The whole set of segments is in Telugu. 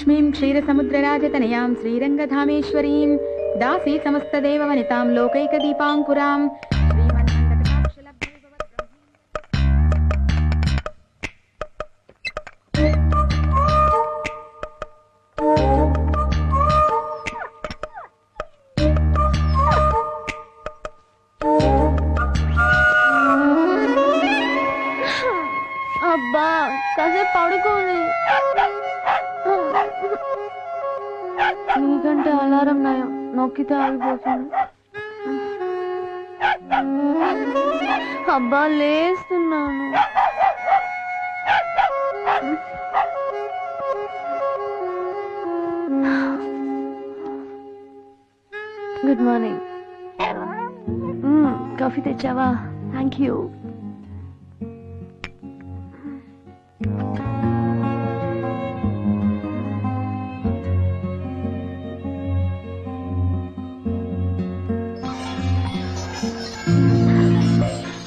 लक्ष्मीं क्षीरसमुद्रराजतनयां श्रीरंगधामेश्वरीं दासी समस्तदेववनितां लोकैकदीपाङ्कुरां అబ్బా కాసేపు పడుకోని నీకంటే అలారం నయం నొక్కితే ఆగిపోతుంది అబ్బా లేస్తున్నాను గుడ్ మార్నింగ్ కాఫీ తెచ్చావా థ్యాంక్ యూ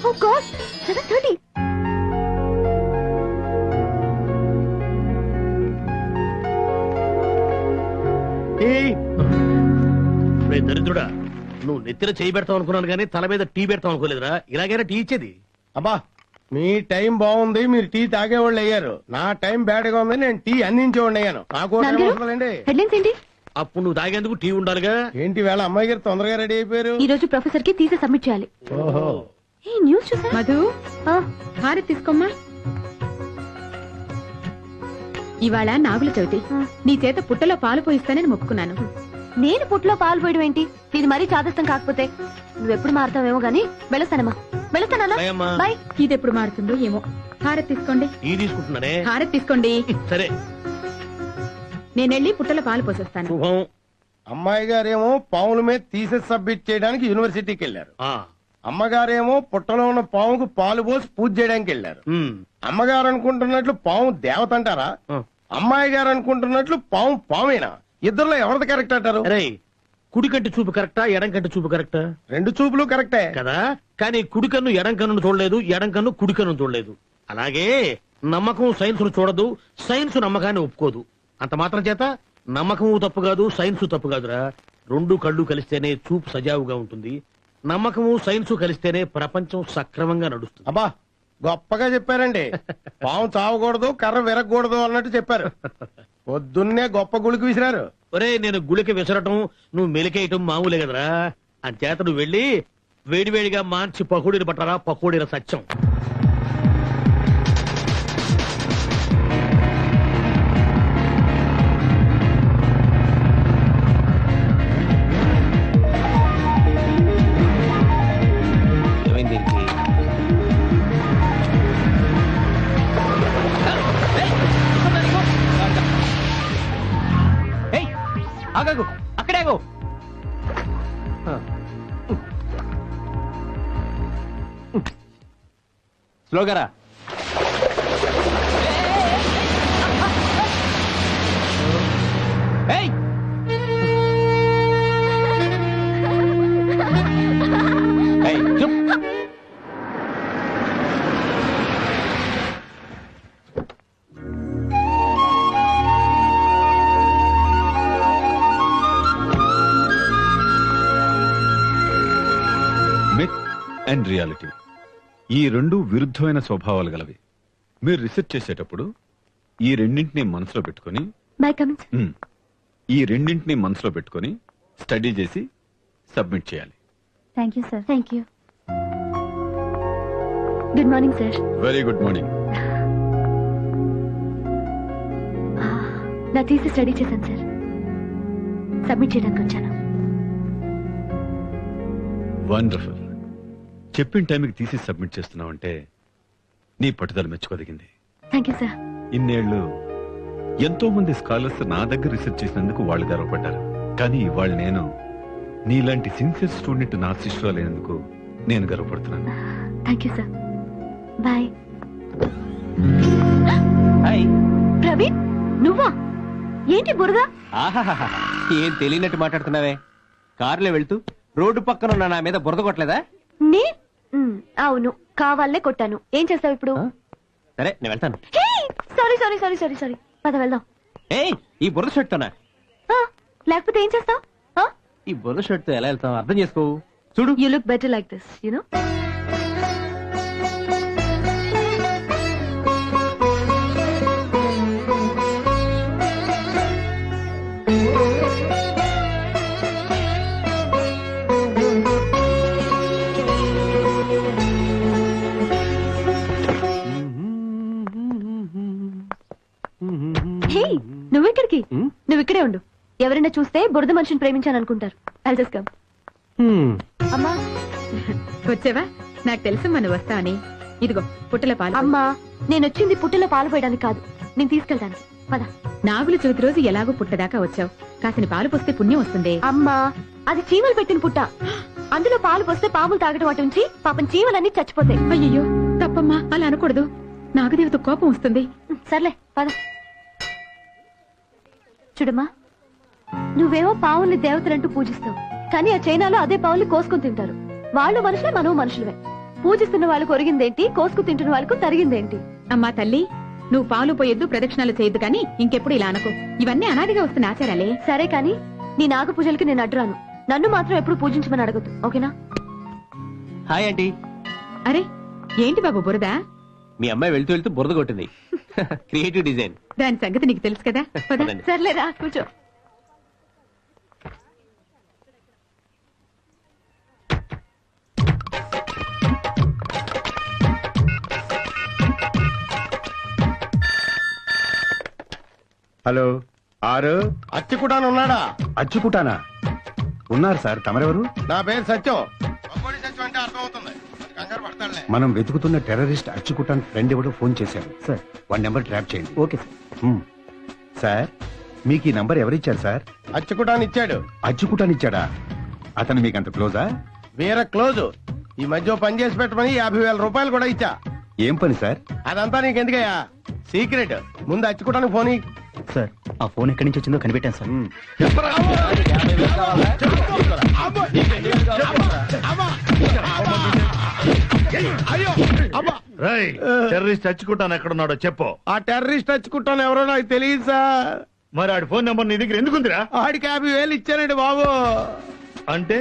Oh God, 7:30. దరిద్రుడా, నువ్వు నెత్తిన చేయి పెడతావు అనుకున్నాను కానీ తల మీద టీ పెడతావు అనుకోలేదురా. ఇలాగైనా టీ ఇచ్చేది. అబ్బా మీ టైం బాగుంది, మీరు టీ తాగేవాళ్ళు అయ్యారు. నా టైం బ్యాడ్ గా ఉంది, నేను టీ అందించేవాడిని అయ్యాను. నాకు హెడ్లైన్స్ ఏంటి? అప్పుడు నువ్వు తాగేందుకు టీ ఉండాలిగా. ఏంటి వేళ అమ్మాయి గారు తొందరగా రెడీ అయిపోయారు? ఈ రోజు ప్రొఫెసర్ కి థీసిస్ సబ్మిట్ చేయాలి. ఓహో, ఈ న్యూస్ చూసా? మధు హారతి తీసుకోమ్మా. ఇవాళ నాగుల చవితి, నీ చేత పుట్టలో పాలు పోయిస్తానని మొక్కుకున్నాను. నేను పుట్లో పాలు పోయడం ఏంటి? ఇది మరీ చాదస్తం కాకపోతే. నువ్వెప్పుడు మారుతావేమో గానీ వెళ్ళొస్తానమ్మా. వెళ్ళొస్తానా? బాయ్. ఇది ఎప్పుడు మారుతుందో ఏమో. హారతి తీసుకోండి. టీ తీసుకుంటున్నానే. హారతి తీసుకోండి. సరే, నేను వెళ్ళి పుట్టలో పాలు పోసొస్తాను. శుభం. అమ్మాయి గారేమో పాముల మీద తీసేసి సబ్మిట్ చేయడానికి యూనివర్సిటీకి వెళ్ళారు. అమ్మగారేమో పుట్టలో ఉన్న పాముకు పాలు పోసి పూజ చేయడానికి వెళ్ళారు. అమ్మగారు అనుకుంటున్నట్లు పాము దేవత అంటారా? అమ్మాయి గారు అనుకుంటున్నట్లు పాము పామేనా? ఇద్దరులో ఎవరిది కరెక్ట్ అంటారు? కుడి కంటి చూపు కరెక్టా, ఎడం కంటి చూపు కరెక్టా? రెండు చూపులు కరెక్టే కదా, కానీ కుడి కన్ను ఎడం కన్ను చూడలేదు, ఎడం కన్ను కుడి కన్ను చూడలేదు. అలాగే నమ్మకం సైన్స్ ను చూడదు, సైన్స్ నమ్మకాన్ని ఒప్పుకోదు. అంత మాత్రం చేత నమ్మకం తప్పు కాదు, సైన్స్ తప్పు కాదురా. రెండు కళ్ళు కలిస్తేనే చూపు సజావుగా ఉంటుంది. నమ్మకము సైన్స్ కలిస్తేనే ప్రపంచం సక్రమంగా నడుస్తుంది. అబ్బా గొప్పగా చెప్పారండి. పాము చావకూడదు, కర్ర విరగకూడదు అన్నట్టు చెప్పారు. పొద్దున్నే గొప్ప గుళికి విసిరారు. ఒరే, నేను గుళికి విసరటం, నువ్వు మెలికేయటం మామూలే కదరా. అంచేత నువ్వు వెళ్ళి వేడివేడిగా మార్చి పకోడీలు పట్టరా. పకోడీల సత్యం. అక్కడే స్లోగారా. అండ్ రియాలిటీ, ఈ రెండు విరుద్ధమైన స్వభావాలు గలవి. మీరు రీసెర్చ్ చేసేటప్పుడు ఈ రెండింటిని మనసులో పెట్టుకొని స్టడీ చేసి సబ్మిట్ చేయాలి. Thank you sir. Thank you. Good morning sir. Very good morning. నా థీసిస్ స్టడీ చేశాను సార్. సబ్మిట్ చేయడానికి వచ్చాను. వండర్ఫుల్. చెప్పిన టైంకి తీసి సబ్మిట్ చేస్తున్నావంటే నీ పట్టుదల మెచ్చుకోదగింది. Thank you sir. ఇన్నేళ్లు ఎంతో మంది స్కాలర్స్ నా దగ్గర రీసెర్చ్ చేసినందుకు వాళ్ళు గర్వపడ్డారు. కానీ ఇవాళ నేను నీలాంటి సిన్సియర్ స్టూడెంట్ నా శిష్యురాలైనందుకు నేను గర్వపడుతున్నాను. Thank you sir. Bye. Hi Praveen, నువ్వా? ఏంటి బురద? ఏం తెలియనట్టు మాట్లాడుతున్నావే. కారులో వెళ్తూ రోడ్డు పక్కన ఉన్న నా మీద బురద కొట్టలేదా? అవును, కావాలనే కొట్టాను. ఏం చేస్తావు ఇప్పుడు? సరే, నేను వెళ్తాను. Sorry sorry sorry sorry sorry. పద వెళ్దాం. ఈ బుర్ర షర్ట్ తోనా? ఆ, లేకపోతే ఏం చేస్తావు? ఈ బుర్ర షర్ట్ తో ఎలా వెళ్తాం అర్థం చేసుకో. చూడు, you look better like this, you know. Hey, నువ్వెక్కడికి? నువ్వు ఇక్కడే ఉండు. ఎవరైనా చూస్తే బురద మనిషిని ప్రేమించాను అనుకుంటారు. I'll just come. అమ్మా, వచ్చావా? నాకు తెలుసమ్మా నువ్వు వస్తావని. ఇదిగో పుట్టల పాలు. అమ్మా, నేను వచ్చింది పుట్టలో పాలు పోయడానికి కాదు, నేను తీసుకెళ్తాను. పద. నాగుల చవితి రోజు ఎలాగో పుట్టదాకా వచ్చావు, కాసిన పాలు పోస్తే పుణ్యం వస్తుంది. అమ్మా, అది చీమలు పెట్టిన పుట్ట. అందులో పాలు పోస్తే పాములు తాగడం అటు ఉంచి పాపం చీమలన్నీ చచ్చిపోతాయి. అయ్యయ్యో తప్పమ్మా, అలా అనకూడదు. నాగదేవత కోపం వస్తుంది. సర్లే పద. చూడమ్మా, నువ్వేమో పావుల్ని దేవతలంటూ పూజిస్తావు, కానీ ఆ చైనాలో అదే పావుల్ని కోసుకుని తింటారు. వాళ్ళు మనుషులే, మనం మనుషులమే. పూజిస్తున్న వాళ్ళకు ఒరిగిందేంటి, కోసుకు తింటున్న వాళ్ళకు తరిగిందేంటి? అమ్మా తల్లి, నువ్వు పాలు పోయొద్దు, ప్రదక్షిణాలు చేయొద్దు, కానీ ఇంకెప్పుడు ఇలా అనకు. ఇవన్నీ అనాదిగా వస్తున్న ఆచారాలే. సరే కానీ నీ నాగ పూజలకి నేను అడ్డురాను. నన్ను మాత్రం ఎప్పుడు పూజించమని అడగద్దు, ఓకేనా? Hi aunty. అరే ఏంటి బాబు బురద? మీ అమ్మాయి వెళ్తూ వెళ్తూ బురద కొట్టింది. Creative design. దాని సంగతి నీకు తెలుసు కదా. పద. పదండి. సర్లేరా, కూర్చో. హలో, ఆరు అచ్చుకుటాను ఉన్నాడా? అచ్చుకుటానా? ఉన్నారు సార్. తమరెవరు? నా పేరు సత్యం. సత్యం అంటే అర్థమవుతుంది. కంగారు పడతాడులే. మనం వెతుకుతున్న టెర్రరిస్ట్ అచ్చుకుటాన్ ఫ్రెండ్ ఎవడో ఫోన్ చేశారు సార్. వన్ నెంబర్ ట్రాప్ చేయండి. Okay sir. సార్, మీకు ఈ నంబర్ ఎవరిచ్చారు సార్? అచ్చుకుటాను ఇచ్చాడు. అచ్చుకుటాన్ ఇచ్చాడా? అతను మీకు అంత క్లోజా? వేరే క్లోజ్. ఈ మధ్య ఓ పని చేసి పెట్టమని 50,000 రూపాయలు కూడా ఇచ్చా. ఏం పని సార్? అదంతా నీకెందుకయ్యా, సీక్రెట్. ముందు అచ్చుకోవడానికి ఫోన్ ఇయ్యి. సార్, ఆ ఫోన్ ఎక్కడి నుంచి వచ్చిందో కనిపెట్టాను సార్. టెర్రరిస్ట్ చచ్చుకుంటాను ఎక్కడున్నాడో చెప్పు. ఆ టెర్రరిస్ట్ అచ్చుకుంటాను ఎవరో నాకు తెలియదు సార్. మరి ఆడి ఫోన్ నెంబర్ నీ దగ్గర ఎందుకుందిరా? ఆడికి 50,000 ఇచ్చానండి బాబు. అంటే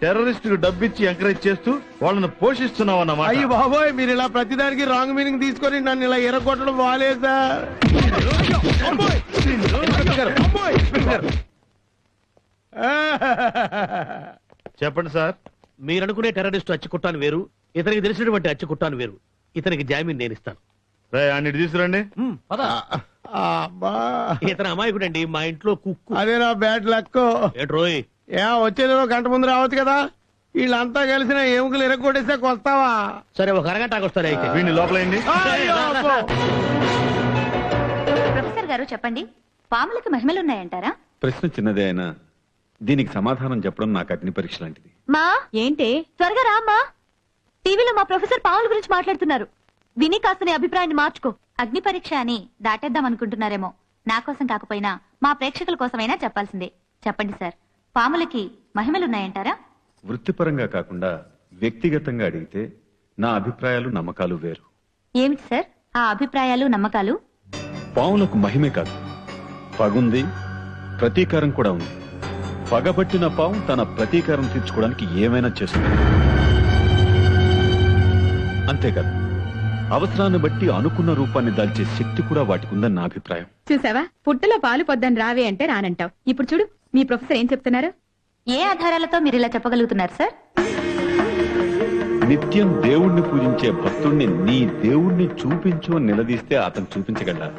టెర్రరిస్ట్ కు డబ్బిచ్చి ఎంకరేజ్ చేస్తూ వాళ్ళని పోషిస్తున్నావు అన్నమాట. అయ్యి బాబోయ్, మీరు ఇలా ప్రతిదానికి రాంగ్ మీనింగ్ తీసుకొని నన్ను ఇలా ఎరగొట్టడం బాగాలేదు సార్. చెప్పండి సార్. మీరు అనుకునే టెర్రరిస్ట్ అచ్చుకుట్టాను వేరు, ఇతనికి తెలిసినటువంటి అచ్చుకుట్టాను వేరు. ఇతనికి జామీన్ నేను ఇస్తాను. అన్నిటి తీసుకురండి. అబ్బా, ఇతను అమాయకుడండి, మా ఇంట్లో కుక్కు. అదే నా బ్యాడ్ లక్. ఏట్రోయ్, వచ్చేదేమో గంట ముందు రావచ్చు కదా. వీళ్ళంతా కలిసిన ఎముకలు ఎరగొట్టేస్తే వస్తావా? సరే ఒక అరగంటకు వస్తారు. అయితే వీడిని లోపలైంది. ప్రొఫెసర్ గారు చెప్పండి, పాములకి మహిమలున్నాయంటారా? ప్రశ్న చిన్నదే అయినా దీనికి సమాధానం చెప్పడం నాకు అగ్ని పరీక్ష లాంటిది. మా ఏంటి? త్వరగా రామ్మా. టీవీలో మా ప్రొఫెసర్ పావుల గురించి మాట్లాడుతున్నారు. విని కాస్త నీ అభిప్రాయాన్ని మార్చుకో. అగ్ని పరీక్ష అని దాటేద్దాం అనుకుంటున్నారేమో. నా కోసం కాకపోయినా మా ప్రేక్షకుల కోసమైనా చెప్పాల్సిందే. చెప్పండి సార్, పాములకి మహిమలున్నాయంటారా? వృత్తిపరంగా కాకుండా వ్యక్తిగతంగా అడిగితే నా అభిప్రాయాలు నమ్మకాలు వేరు. ఏమిటి సార్ ఆ అభిప్రాయాలు నమ్మకాలు? పావులకు మహిమే కాదు, పగుంది, ప్రతీకారం కూడా ఉంది. పగబట్టిన పాము తన ప్రతీకారం తీర్చుకోవడానికి ఏమైనా చేస్తుంది. అంతేకాదు, అవసరాన్ని బట్టి అనుకున్న రూపాన్ని దాల్చే శక్తి కూడా వాటికి ఉందని నా అభిప్రాయం. చూసావా, పుట్టలో పాలు పొద్దని రావే అంటే రానంటావు. ఇప్పుడు చూడు మీ ప్రొఫెసర్ ఏం చెప్తున్నారు. ఏ ఆధారాలతో మీరు ఇలా చెప్పగలుగుతున్నారు సార్? నిత్యం దేవుణ్ణి పూజించే భక్తుణ్ణి నీ దేవుణ్ణి చూపించు అని నిలదీస్తే అతను చూపించగలరా?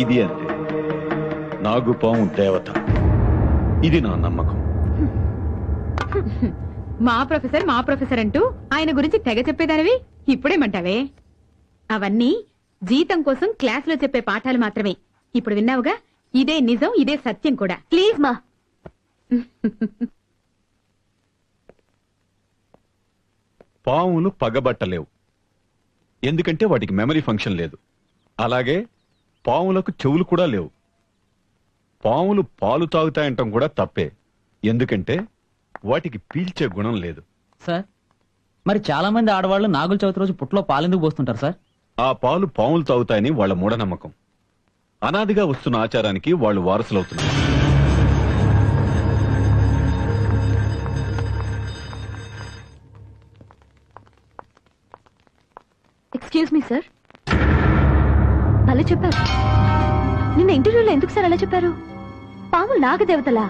ఇది అంతే. నాగుపాము దేవత, ఇది నా నమ్మకం. మా ప్రొఫెసర్ అంటూ ఆయన గురించి తెగ చెప్పేదానివి ఇప్పుడేమంటావే? అవన్నీ జీతం కోసం క్లాసులో చెప్పే పాఠాలు మాత్రమే. ఇప్పుడు విన్నావుగా, ఇదే నిజం, ఇదే సత్యం కూడా. ప్లీజ్ మా. పాములు పగబట్టలేవు, ఎందుకంటే వాటికి మెమరీ ఫంక్షన్ లేదు. అలాగే పాములకు చెవులు కూడా లేవు. పాములు పాలు తాగుతాయంటాం కూడా తప్పే, ఎందుకంటే వాటికి పీల్చే గుణం లేదు. సార్, మరి చాలా మంది ఆడవాళ్ళు నాగుల చవితి రోజు పుట్టలో పాలెందుకు పోస్తుంటారు సార్? ఆ పాలు పాములు తాగుతాయని వాళ్ళ మూఢనమ్మకం. అనాదిగా వస్తున్న ఆచారానికి వాళ్ళు వారసులవుతున్నారు. Excuse me sir. భలే చెప్పారు. నిన్న ఇంటర్వ్యూలో ఎందుకు సార్ అలా చెప్పారు? పాములు నాగదేవతలా?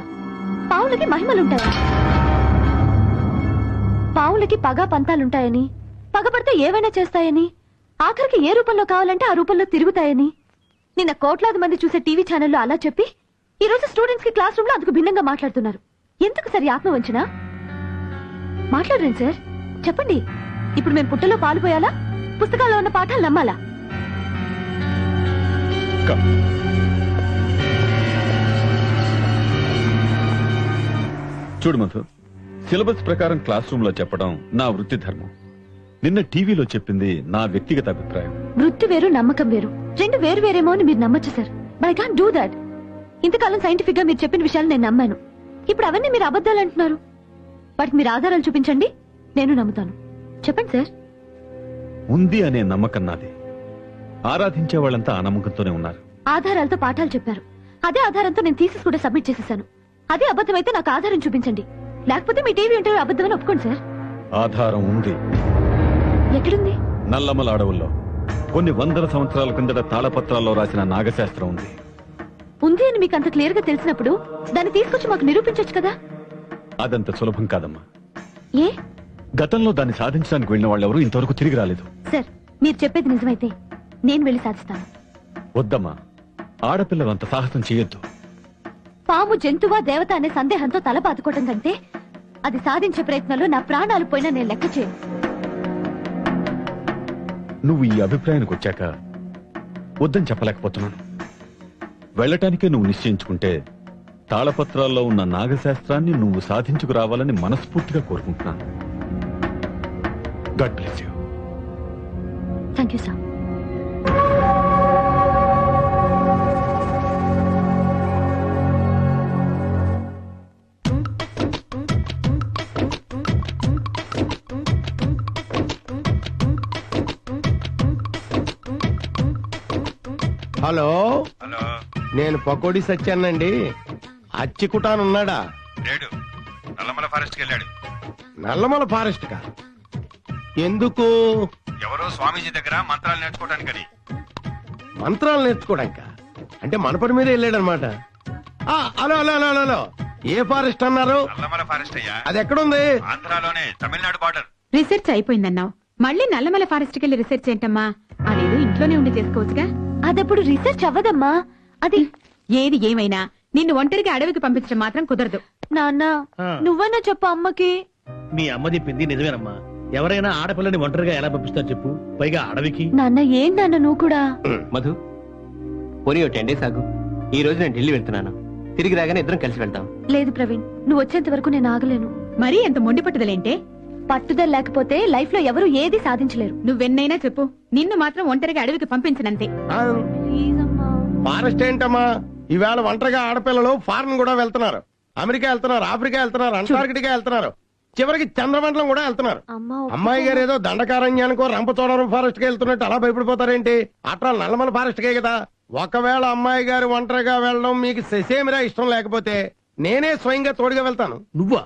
పావులకి మహిమలుంటాయా? పావులకి పగ పంతాలుంటాయని, పగపడితే ఏవైనా చేస్తాయని, ఆఖరికి ఏ రూపంలో కావాలంటే ఆ రూపంలో తిరుగుతాయని నిన్న కోట్లాది మంది చూసే టీవీ ఛానల్లో అలా చెప్పి ఈ రోజు స్టూడెంట్స్ కి క్లాస్ రూమ్ లో అందుకు భిన్నంగా మాట్లాడుతున్నారు. ఎందుకు సార్ ఈ ఆత్మవంచన? మాట్లాడండి సార్, చెప్పండి. ఇప్పుడు మేము పుట్టలో పాలు పోయాలా, పుస్తకాల్లో ఉన్న పాఠాలు నమ్మాలా? చూడు మధు, సిలబస్ ప్రకారం క్లాస్ రూమ్ లో చెప్పడం నా వృత్తి ధర్మం. నిన్న టీవీలో చెప్పింది నా వ్యక్తిగత అభిప్రాయం. వృత్తి వేరు, నమ్మకం వేరు. రెండు వేరు వేరేమో అని మీరు నమ్మచ్చు sir. But I can't do that. ఇంతకాలం సైంటిఫిక్ గా మీరు చెప్పిన విషయాలు నేను నమ్మాను. ఇప్పుడు అవన్నీ మీరు అబద్ధాలు అంటున్నారు. వాటికి మీరు ఆధారాలు చూపించండి, నేను నమ్ముతాను. చెప్పండి సార్. ఉంది అనే నమ్మకం నాది. ఆరాధించే వాళ్ళంతా ఆ నమ్మకంతోనే ఉన్నారు. ఆధారాలతో పాఠాలు చెప్పారు. అదే ఆధారంతో నేను థీసిస్ కూడా సబ్మిట్ చేసేసాను. అదే అబద్ధమైతే నాకు ఆధారం చూపించండి, లేకపోతే మీ టీవీ ఇంటర్వ్యూ అబద్ధమని ఒప్పుకోండి సార్. ఆధారం ఉంది. ఎక్కడుంది? నల్లమల అడవుల్లో కొన్ని వందల సంవత్సరాల కిందట తాళపత్రాల్లో రాసిన నాగశాస్త్రం ఉంది. ఉంది అని మీకు అంత క్లియర్ గా తెలిసినప్పుడు దాన్ని తీసుకొచ్చి మాకు నిరూపించొచ్చు కదా. అదంత సులభం కాదమ్మా. ఏ? గతంలో దాన్ని సాధించడానికి వెళ్ళిన వాళ్ళెవరూ ఇంతవరకు తిరిగి రాలేదు. సార్, మీరు చెప్పేది నిజమైతే నేను వెళ్ళి సాధిస్తాను. వద్దమ్మా, ఆడపిల్లలు అంత సాహసం చేయొద్దు. పాము జంతువా దేవత అనే సందేహంతో తల పాతుకోవటం కంటే అది సాధించే ప్రయత్నంలో నా ప్రాణాలు పోయినా నేను లెక్క చేయను. నువ్వు ఈ అభిప్రాయానికి వచ్చాక వద్దని చెప్పలేకపోతున్నాను. వెళ్ళటానికే నువ్వు నిశ్చయించుకుంటే తాళపత్రాల్లో ఉన్న నాగశాస్త్రాన్ని నువ్వు సాధించుకురావాలని మనస్ఫూర్తిగా కోరుకుంటున్నాను. God bless you. Thank you sir. Hello, నేను పకోడీ సత్యానండి. అచ్చికుటాన్ ఉన్నాడా? లేడు, నల్లమల ఫారెస్ట్ వెళ్ళాడు. నల్లమల ఫారెస్ట్ కా? ఎందుకు? ఎవరో స్వామీజీ దగ్గర మంత్రాలు నేర్చుకోవడానికని. మంత్రాలు నేర్చుకోవడానిక? అంటే మన పని మీద వెళ్ళాడనమాట. హలో హలో హలో హలో, ఏ ఫారెస్ట్ అన్నారు? నల్లమల ఫారెస్ట్ అయ్యా. అది ఎక్కడుంది? ఆంధ్రాలోనే, తమిళనాడు బార్డర్. రిసెర్చ్ అయిపోయిందన్నావు, మళ్ళీ నల్లమల ఫారెస్ట్ కెళ్ళి రిసెర్చ్ ఏంటమ్మా? అదేదో ఇంట్లోనే ఉండి చేసుకోవచ్చుగా. అదప్పుడు రీసెర్చ్ అవ్వదమ్మా. అది ఏది ఏమైనా నిన్ను ఒంటరిగా అడవికి పంపించడం మాత్రం కుదరదు. నాన్న, నువ్వన్నా చెప్పు అమ్మకి. మీ అమ్మ చెప్పింది నిజమేనమ్మా. ఎవరైనా ఆడపిల్లని ఒంటరిగా ఎలా పంపిస్తారు చెప్పు, పైగా అడవికి. నాన్న, ఏం నాన్న నువ్వు కూడా? మధు, పోనీ 10 days ఆగు. ఈ రోజు నేను ఢిల్లీ వెళ్తున్నాను. తిరిగి రాగానే ఇద్దరం కలిసి వెళ్తాం. లేదు ప్రవీణ్, నువ్వు వచ్చేంత వరకు నేను ఆగలేను. మరీ ఎంత మొండి పట్టుదలేంటే? పట్టుదల లేకపోతే లైఫ్ లో ఎవరు ఏది సాధించలేరు. నువ్వెన్నైనా చెప్పు, నిన్ను మాత్రం ఒంటరిగా అడవికి పంపించనంతే. ఫారెస్ట్ ఏంటమ్మా? ఈవేళ ఒంటరిగా ఆడపిల్లలు ఫారెన్ కూడా వెళ్తున్నారు. అమెరికా వెళ్తున్నారు, ఆఫ్రికా వెళ్తున్నారు, అంటార్కిటికా వెళ్తున్నారు, చివరికి చంద్రమండలం కూడా వెళ్తున్నారు. అమ్మాయి గారు ఏదో దండకారణ్యానికో రంపచోడవరం ఫారెస్ట్ కి వెళ్తున్నట్టు అలా భయపడిపోతారేంటి? అట్లా నల్లమల ఫారెస్ట్ కే కదా. ఒకవేళ అమ్మాయి గారు ఒంటరిగా వెళ్ళడం మీకు ససేమిరా ఇష్టం లేకపోతే నేనే స్వయంగా తోడుగా వెళ్తాను. నువ్వా?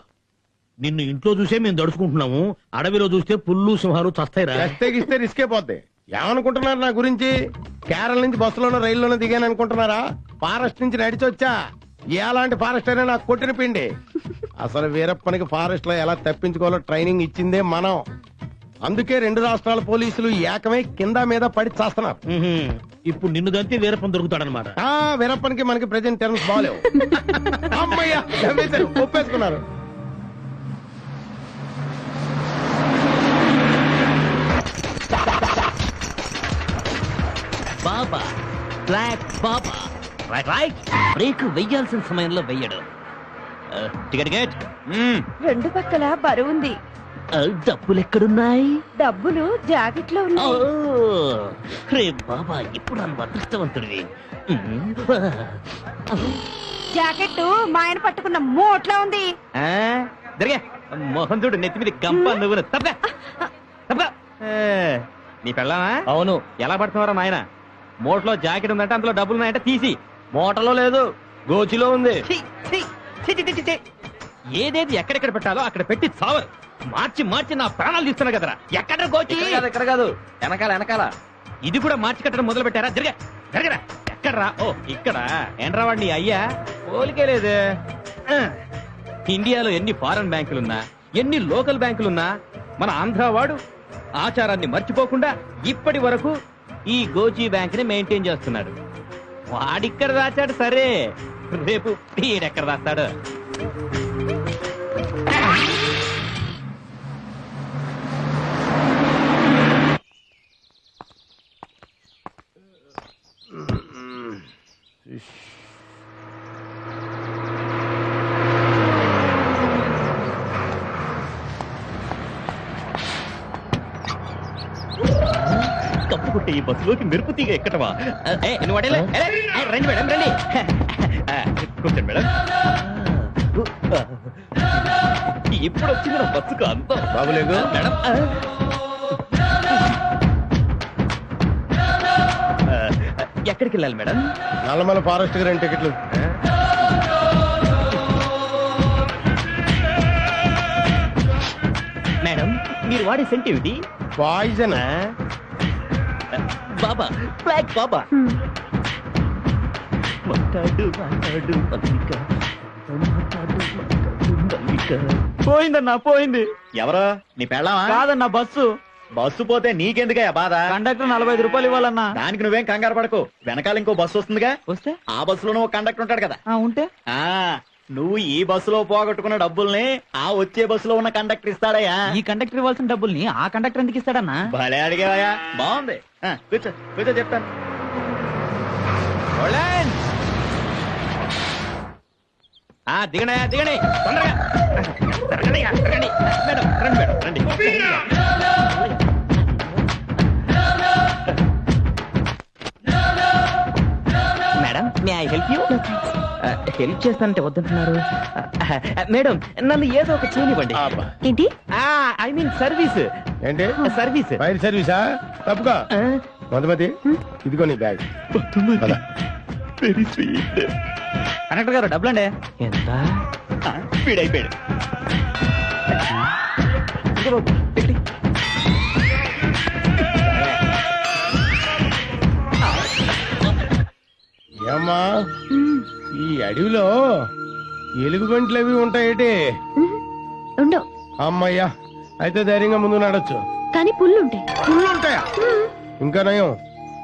నిన్ను ఇంట్లో చూసే మేము దడుచుకుంటున్నాము, అడవిలో చూస్తే పుల్లు సింహాలు చస్తాయిరా. తెగిస్తే రిస్కే పోద్ది. ఏమనుకుంటున్నారు నా గురించి? కేరళ నుంచి బస్సులోనో రైల్లోనో దిగాను అనుకుంటున్నారా? ఫారెస్ట్ నుంచి నడిచొచ్చా. ఎలాంటి ఫారెస్ట్ అయినా నాకు కొట్టిన పిండి. అసలు వీరప్పనికి ఫారెస్ట్ లో ఎలా తప్పించుకోవాలో ట్రైనింగ్ ఇచ్చిందే మనం. అందుకే 2 రాష్ట్రాల పోలీసులు ఏకమై కింద మీద పడి చేస్తున్నారు. ఇప్పుడు నిన్ను దంతి వీరప్పని దొరుకుతాడనమాట. వీరప్పనికి మనకి ప్రెజెంట్ టర్మ్స్ బాలేవు. అమ్మయ్యా, ఒప్పేసుకున్నారు. Baba, black Baba, right right. Brake వెయ్యాల్సిన సమయంలో వెయ్యడు. టికెట్ 2 పక్కల బరువుంది. డబ్బులు ఎక్కడున్నాయి? డబ్బులు జాకెట్ లో ఉన్నాయి. రే బాబా, ఇప్పుడు నన్ను అదృష్టవంతుడివి. జాకెట్ మా ఆయన పట్టుకున్న మోట్లా ఉంది. జరిగే మోహన్ చూడు, నెత్తి మీద గంప. నువ్వు తప్ప నీ పెళ్ళామా? అవును. ఎలా పడుతున్నారా నాయన? మూటలో జాకెట్ ఉందంటే అందులో డబ్బులు ఉన్నాయంటే తీసి. మూటలో లేదు, గోచిలో ఉంది. ఛీ, ఛీ, ఛీ, ఛీ, ఛీ, ఛీ. ఏదేది ఎక్కడెక్కడ పెట్టాలో అక్కడ పెట్టి చావరు. మార్చి మార్చి నా ప్రాణాలు తీస్తున్నా కదరా. ఎక్కడ గోచి? ఇక్కడ కాదు, వెనకాల. ఇది కూడా మార్చి కట్టడం మొదలు పెట్టారా? జరగరా. ఎక్కడరా? ఓ ఇక్కడ. ఏంట్రా వాడిని అయ్యా? పోలికే లేదే. ఇండియాలో ఎన్ని ఫారెన్ బ్యాంకులున్నా, ఎన్ని లోకల్ బ్యాంకులున్నా, మన ఆంధ్ర వాడు ఆచారాన్ని మర్చిపోకుండా ఇప్పటి వరకు ఈ గోచి బ్యాంక్ ని మెయింటైన్ చేస్తున్నాడు. వాడిక్కడ రాచాడు సరే, రేపు వీడెక్కడ రాస్తాడు? కప్పుకుంటే ఈ బస్సులోకి మెరుపు తీగ ఎక్కటవా? నువ్వు అడేలే. రండి మేడం, రండి. కూర్చోండి మేడం. ఇప్పుడు వచ్చింది నా బస్సుకు అంతా. బాబులేదు మేడం, ఎక్కడికి వెళ్ళాలి మేడం? నల్లమల ఫారెస్ట్ కి 2 టికెట్లు. మేడం, మీరు వాడే సెంట్ ఏమిటి? పాయిజన్. బాబా, బ్లాక్ బాబా. మాట్లాడు మల్లిక. పోయిందన్నా, పోయింది. ఎవరో నీ పెళ్ళావా? కాదన్నా, బస్సు. బస్సు పోతే నీకెందుకయ్యా బాధ? కండక్టర్ 45 రూపాయలు ఇవ్వాలన్నా. దానికి నువ్వేం కంగారు పడకు, వెనకాల ఇంకో బస్సు వస్తుందిగా. వస్తే ఆ బస్సులోనూ ఒక కండక్టర్ ఉంటాడు కదా. ఉంటే ఆ నువ్వు ఈ బస్సులో పోగొట్టుకున్న డబ్బుల్ని ఆ వచ్చే బస్సులో ఉన్న కండక్టర్ ఇస్తాడయ్యా. ఈ కండక్టర్ ఇవ్వాల్సిన డబ్బుల్ని ఆ కండక్టర్ ఎందుకు ఇస్తాడన్నా? భలే అడిగావయ్యా, బాగుంది. కూర్చో కూర్చో, చెప్తాను. దిగండి దిగండి, తొందరగా రండి. మేడం, రండి మేడం, రండి. Madam, may I help you? Help చేస్తానంటే వద్దంటున్నారు. మేడం, నన్ను ఏదో ఒక చేయనివ్వండి. ఏంటి? I mean service. ఏంటి సర్వీస్? ఫైర్ సర్వీసా? తప్పుగా. మధుమతి, ఇదిగో నీ బ్యాగ్. Very sweet. కనెక్టర్ గారు, డబ్బులండి. ఎంత? వీడైపోయాడు. ఏమ్మా, ఈ అడవిలో ఎలుగుబంట్లు అవి ఉంటాయేటి? ఉండవు. అమ్మయ్యా, అయితే ధైర్యంగా ముందు నడొచ్చు. కానీ పుల్లుంటాయి. పుల్లుంటాయా? ఇంకా నయం,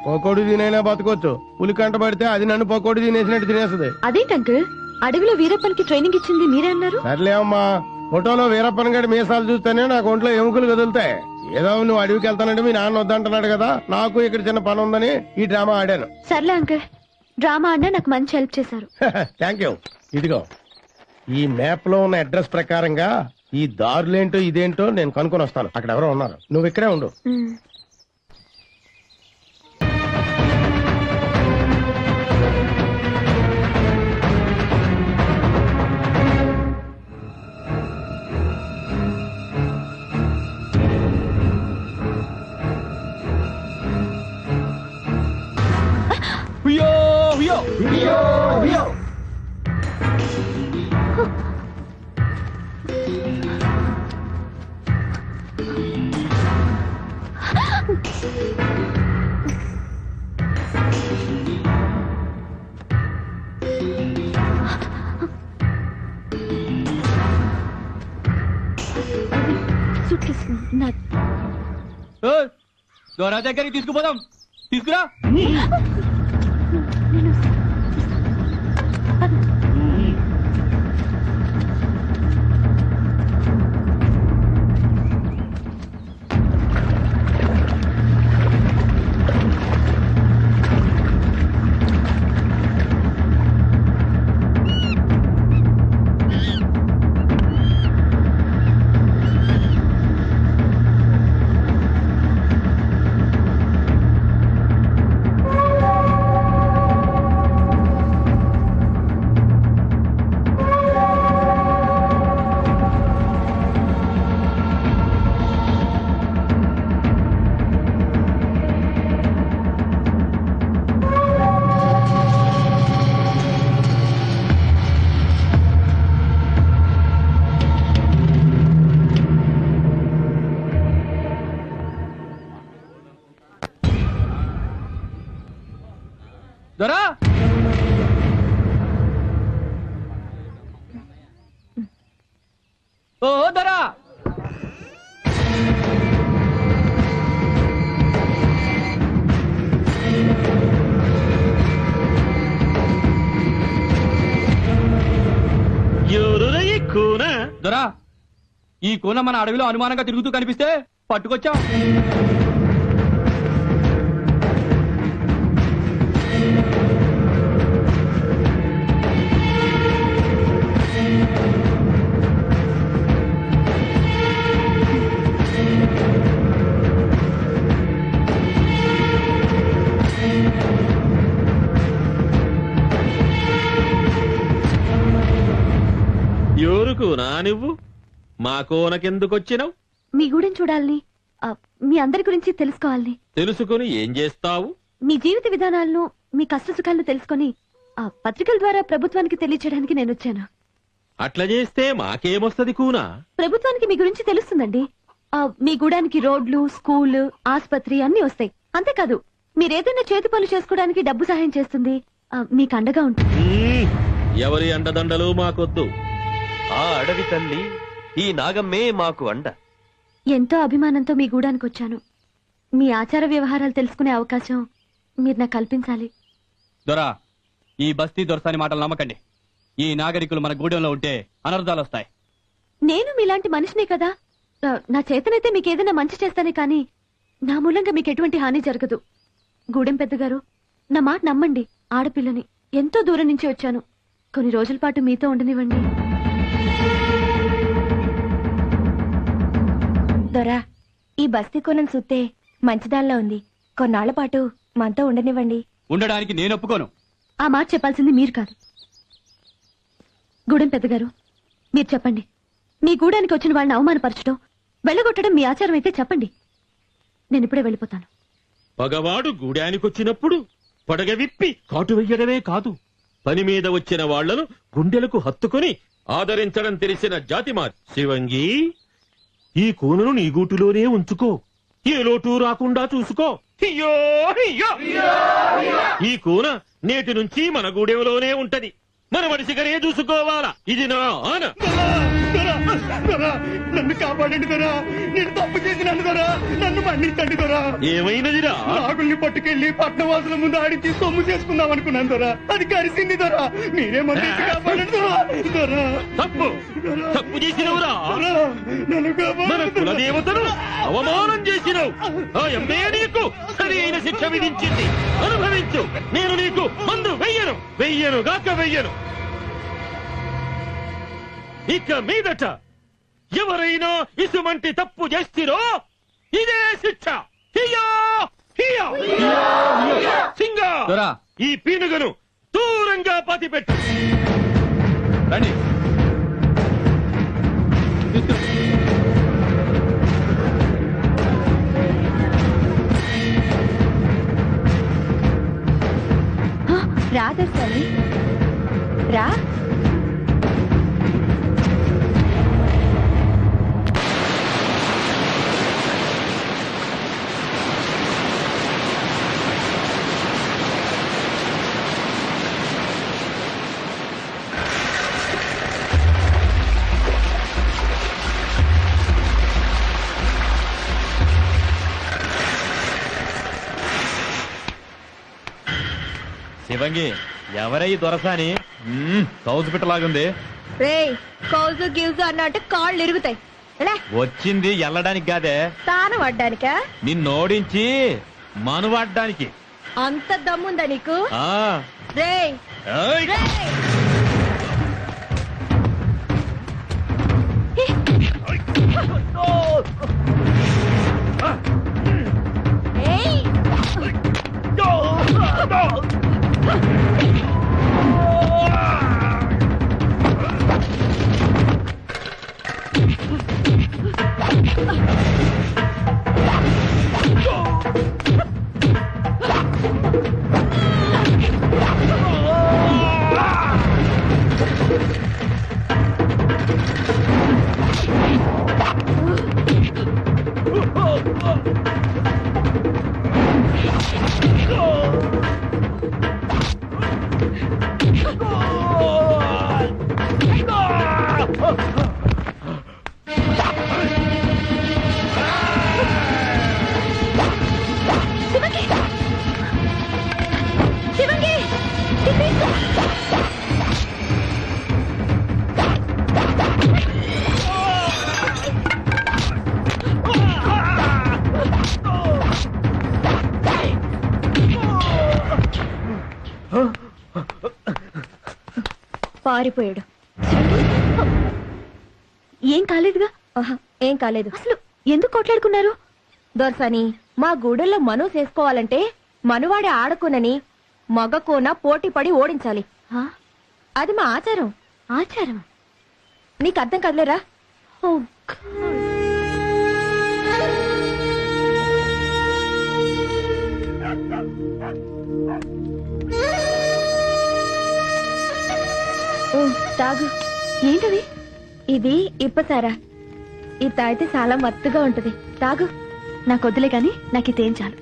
పకోడి తినైనా బతకొచ్చు. పులి కంట పడితే అది నన్ను పకోడి తినేసినట్టు తినేస్తుంది. అదేంటంకుల్, అడవిలో వీరప్పనికి ట్రైనింగ్ ఇచ్చింది మీరే అన్నారు. సర్లే అమ్మా, ఫోటోలో వీరప్పన్ గడి మీసాలు చూస్తేనే నాకు ఒంట్లో ఎముకలు కదులుతాయి. ఏదో నువ్వు అడవికి వెళ్తానంటే మీ నాన్న వద్దంటున్నాడు కదా, నాకు ఇక్కడ చిన్న పని ఉందని ఈ డ్రామా ఆడాను. సర్లే అంకుల్, డ్రామా అన్నా నాకు మంచి హెల్ప్ చేశారు. Thank you. ఇదిగో, ఈ మ్యాప్ లో ఉన్న అడ్రస్ ప్రకారంగా ఈ దారులేంటో ఇదేంటో నేను కనుక్కొని వస్తాను. అక్కడ ఎవరో ఉన్నారు, నువ్వు ఇక్కడే ఉండు. దొరా దగ్గరికి తీసుకుపోదాం. తీసుకురా. దొరా ఓ దొరా ఎవరురా ఈ కూన? దొరా ఈ కూన మన అడవిలో అనుమానంగా తిరుగుతూ కనిపిస్తే పట్టుకొచ్చాం. ఎవరు కూనా నువ్వు? మా కోనకెందుకొచ్చినావు? మీ గూడెం చూడాలని, మీ అందరి గురించి తెలుసుకోవాలని, తెలుసుకుని ఏం చేస్తావు? మీ జీవిత విధానాలను, మీ కష్ట సుఖాలను తెలుసుకొని పత్రికల ద్వారా ప్రభుత్వానికి తెలియచేయడానికి నేను వచ్చాను. అట్లా చేస్తే మాకేమొస్తది కూనా? ప్రభుత్వానికి మీ గురించి తెలుస్తుందండి. మీ గూడానికి రోడ్లు, స్కూల్, ఆసుపత్రి అన్ని వస్తాయి. అంతేకాదు మీరేదైనా చేతి పనులు చేసుకోవడానికి డబ్బు సహాయం చేస్తుంది. మీకు అండగా ఉంటుంది. ఎవరి అండదండలు మాకొద్దు. ఆ అడవి తల్లి ఈ నాగమ్మే మాకు అండ. ఎంతో అభిమానంతో మీ గూడానికి వచ్చాను. మీ ఆచార వ్యవహారాలు తెలుసుకునే అవకాశం మీరు నాకు కల్పించాలి. దొరా ఈ బస్తీ దొరసాని మాటలు నమ్మకండి. ఈ నాగరికులు మన గూడెంలో ఉంటే అనర్థాలు వస్తాయి. నేను మీలాంటి మనిషినే కదా. నా చేతనైతే మీకు ఏదైనా మంచి చేస్తానే కానీ నా మూలంగా మీకు ఎటువంటి హాని జరగదు. గూడెం పెద్దగారు, నా మాట నమ్మండి. ఆడపిల్లని ఎంతో దూరం నుంచి వచ్చాను. కొన్ని రోజుల పాటు మీతో ఉండనివ్వండి. దొరా ఈ బస్తీ కొనను చూస్తే మంచిదానిలో ఉంది. కొన్నాళ్ల పాటు మనతో ఉండనివ్వండి. ఉండడానికి నేను ఒప్పుకోను. ఆ మాట చెప్పాల్సింది మీరు కాదు. గూడెం పెద్దగారు, మీరు చెప్పండి. మీ గూడానికి వచ్చిన వాళ్ళని అవమానపరచడం, వెళ్ళగొట్టడం మీ ఆచారం అయితే చెప్పండి. నేను ఇప్పుడే వెళ్ళిపోతాను. పగవాడు గూడానికొచ్చినప్పుడు పడగ విప్పి కాటు వెయ్యడమే కాదు, పని మీద వచ్చిన వాళ్లను గుండెలకు హత్తుకుని ఆదరించడం తెలిసిన జాతిమార్. శివంగి, ఈ కూనను నీ గూటులోనే ఉంచుకో. ఏ లోటు రాకుండా చూసుకో. అయ్యో అయ్యో! ఈ కూన నేటి నుంచి మన గూడెంలోనే ఉంటది. మన మనిషిగానే చూసుకోవాలా. ఇది నా ఆన. నన్ను కాపాడండి దొరా. నేను తప్పు చేసినాను దొరా. నన్ను మన్నించండి దొరా. ఏమైనదిరా? నాగుల్ని పట్టుకెళ్లి పట్నవాసుల ముందు ఆడించి సొమ్ము చేసుకుందాం అనుకున్నాను దొరా. అది కలిసింది దొరా. మీరే మన్నించి కాపాడండి దొరా. దొరా తప్పు చేసినవురా. నన్ను మన కాపాడండి. కులదేవతను అవమానం చేసినావు. ఆ అమ్మే నీకు సరైన శిక్ష విధించింది. అనుభవించు. నేను నీకు మందు వెయ్యను గాక వెయ్యను. ఇక మీదట ఎవరైనా ఇసుమంటి తప్పు చేసిరో ఇదే శిక్ష. సింగా, ఈ పీనుగను దూరంగా పాతిపెట్టు. రండి. రా దర్శని, రా. శివంగి, ఎవరై దొరసాని? కౌజు పిట్టలాగుంది. కౌజు గివ్జు అన్నట్టు కాళ్ళు ఇరుగుతాయి. వచ్చింది ఎల్లడానికి కాదే, తాను పడ్డానికా? నిన్నోడించి మనువాడ్డానికి. అంత దమ్ముందా నీకు? ఆ రేయ్ ఏయ్! ఏయ్! పారిపోయాడు. ఏం కాలేదుగా? ఏం కాలేదు. అసలు ఎందుకు కొట్లాడుకున్నారు? దొరసని మా గూడెల్లో మను చేసుకోవాలంటే మనువాడి ఆడకూనని మగ కూన పోటీ పడి ఓడించాలి. అది మా ఆచారం. ఆచారం నీకు అర్థం కదలేరా? తాగు. ఏంటది? ఇది ఇప్పసారా. ఇది తాగితే చాలా మత్తుగా ఉంటది. తాగు. నాకు వద్దులే గాని నాకు ఇదేం చాలు.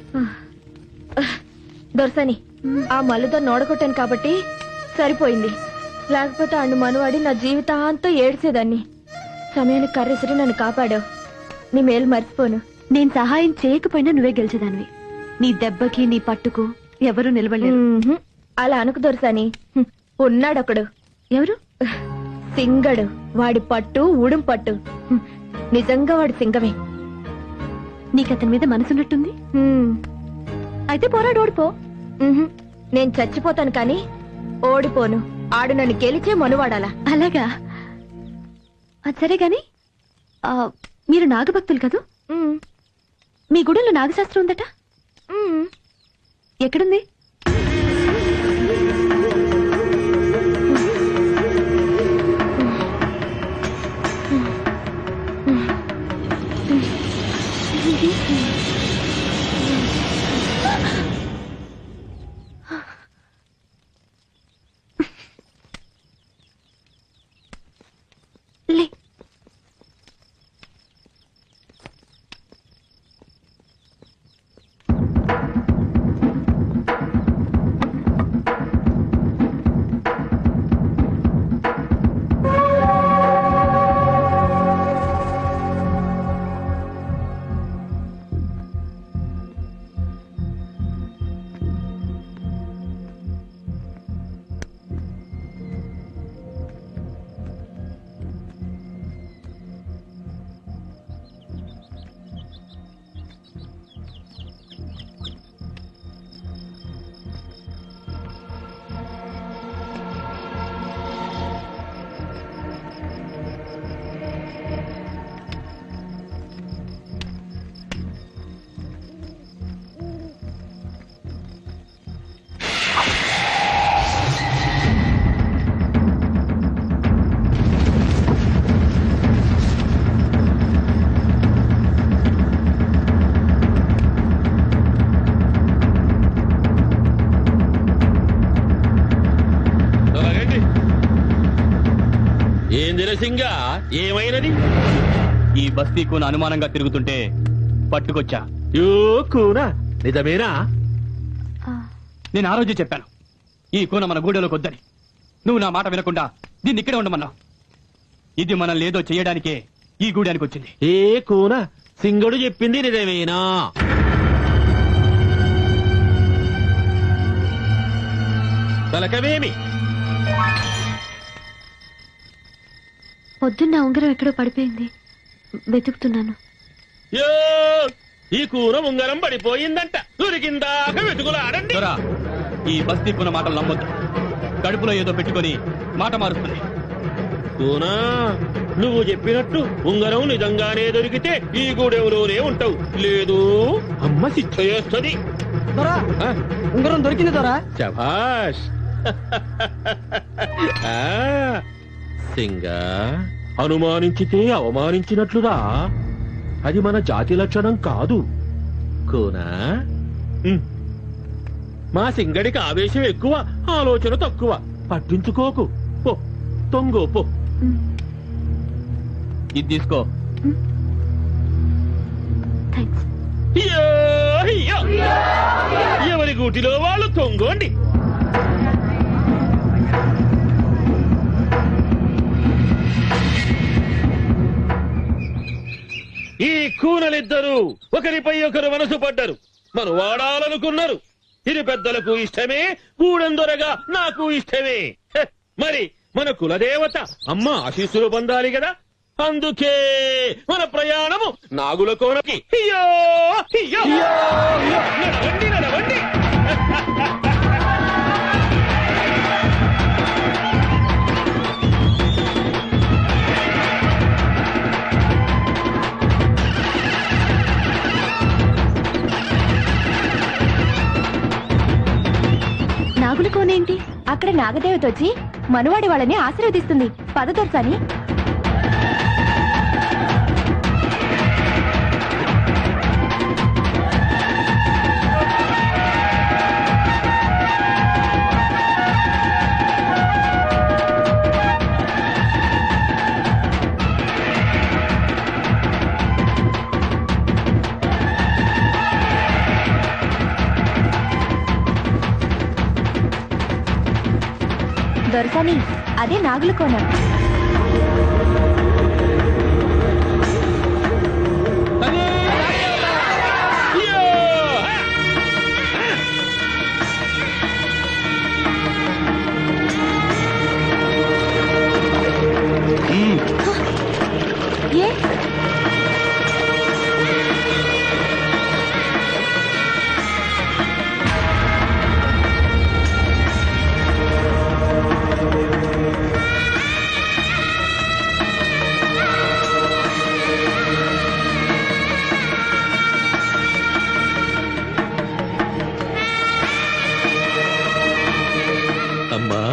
దొరసని ఆ మల్లుతో నోడగొట్టాను కాబట్టి సరిపోయింది. లేకపోతే అన్ను మనవాడి నా జీవితాంతో ఏడ్చేదాన్ని. సమయానికి కర్రెసరి నన్ను కాపాడావు. నీ మేలు మర్చిపోను. నేను సహాయం చేయకపోయినా నువ్వే గెలిచేదానివి. నీ దెబ్బకి నీ పట్టుకు ఎవరు నిలబడలేరు. అలా అనుకు దొరసని. ఉన్నాడొకడు. ఎవరు? సింగడు. వాడి పట్టు ఉడుం పట్టు. నిజంగా వాడి సింగమే. నీకు అతని మీద మనసున్నట్టుంది. అయితే పోరాడు, ఓడిపో. నేను చచ్చిపోతాను కానీ ఓడిపోను. ఆడు నన్ను గెలిచే మనువాడాలా. అలాగా? అది సరే గాని మీరు నాగభక్తులు కదూ? మీ గుడిలో నాగశాస్త్రం ఉందట. ఎక్కడుంది? లే. సింగా ఏమైనది? ఈ బస్తీ కూన అనుమానంగా తిరుగుతుంటే పట్టుకొచ్చా. కూనా నిజమేనా? నేను ఆ రోజు చెప్పాను ఈ కూన మన గూడెలోకి వద్దని. నువ్వు నా మాట వినకుండా దీన్ని ఇక్కడే ఉండమన్నావు. ఇది మనం లేదో చేయడానికే ఈ గూడానికి వచ్చింది. ఏ కూన సింగడు చెప్పింది నిజమేనా? తలకవేమి? పొద్దున్న ఉంగరం ఎక్కడో పడిపోయింది, వెతుకుతున్నాను. ఈ కూర ఉంగరం పడిపోయిందంట. దొరికిందాక వెతుకులాడండి. ఈ బస్తీ కూన మాటలు నమ్మొద్దు. కడుపులో ఏదో పెట్టుకొని మాట మారుస్తుంది. కూనా నువ్వు చెప్పినట్టు ఉంగరం నిజంగానే దొరికితే ఈ గూడెంలోనే ఉంటావు. లేదు అమ్మ శిక్ష చేస్తుంది. ఉంగరం దొరికింది దొరా. శభాష్. సింగా అనుమానించితే అవమానించినట్లుదా? అది మన జాతి లక్షణం కాదు. కూనా మా సింగడికి ఆవేశం ఎక్కువ, ఆలోచన తక్కువ. పట్టించుకోకు. పో తొంగో పో. ఇది తీసుకో. ఎవరి గూటిలో వాళ్ళు తొంగోండి. ఈ కూనలిద్దరూ ఒకరిపై ఒకరు మనసు పడ్డారు. మనం వాడాలనుకున్నారు. ఇది పెద్దలకు ఇష్టమే, గూడెందొరగా నాకు ఇష్టమే. మరి మన కులదేవత అమ్మ ఆశీస్సులు పొందాలి కదా. అందుకే మన ప్రయాణము నాగుల కోనకి. నడవండి నడవండి. నాగుల కోనేంటి? అక్కడ నాగదేవత వచ్చి మనవాడి వాళ్ళని ఆశీర్వదిస్తుంది. పద దొరసాని. దొరసాని, అదే నాగుల కోన. ఏ అమ్మా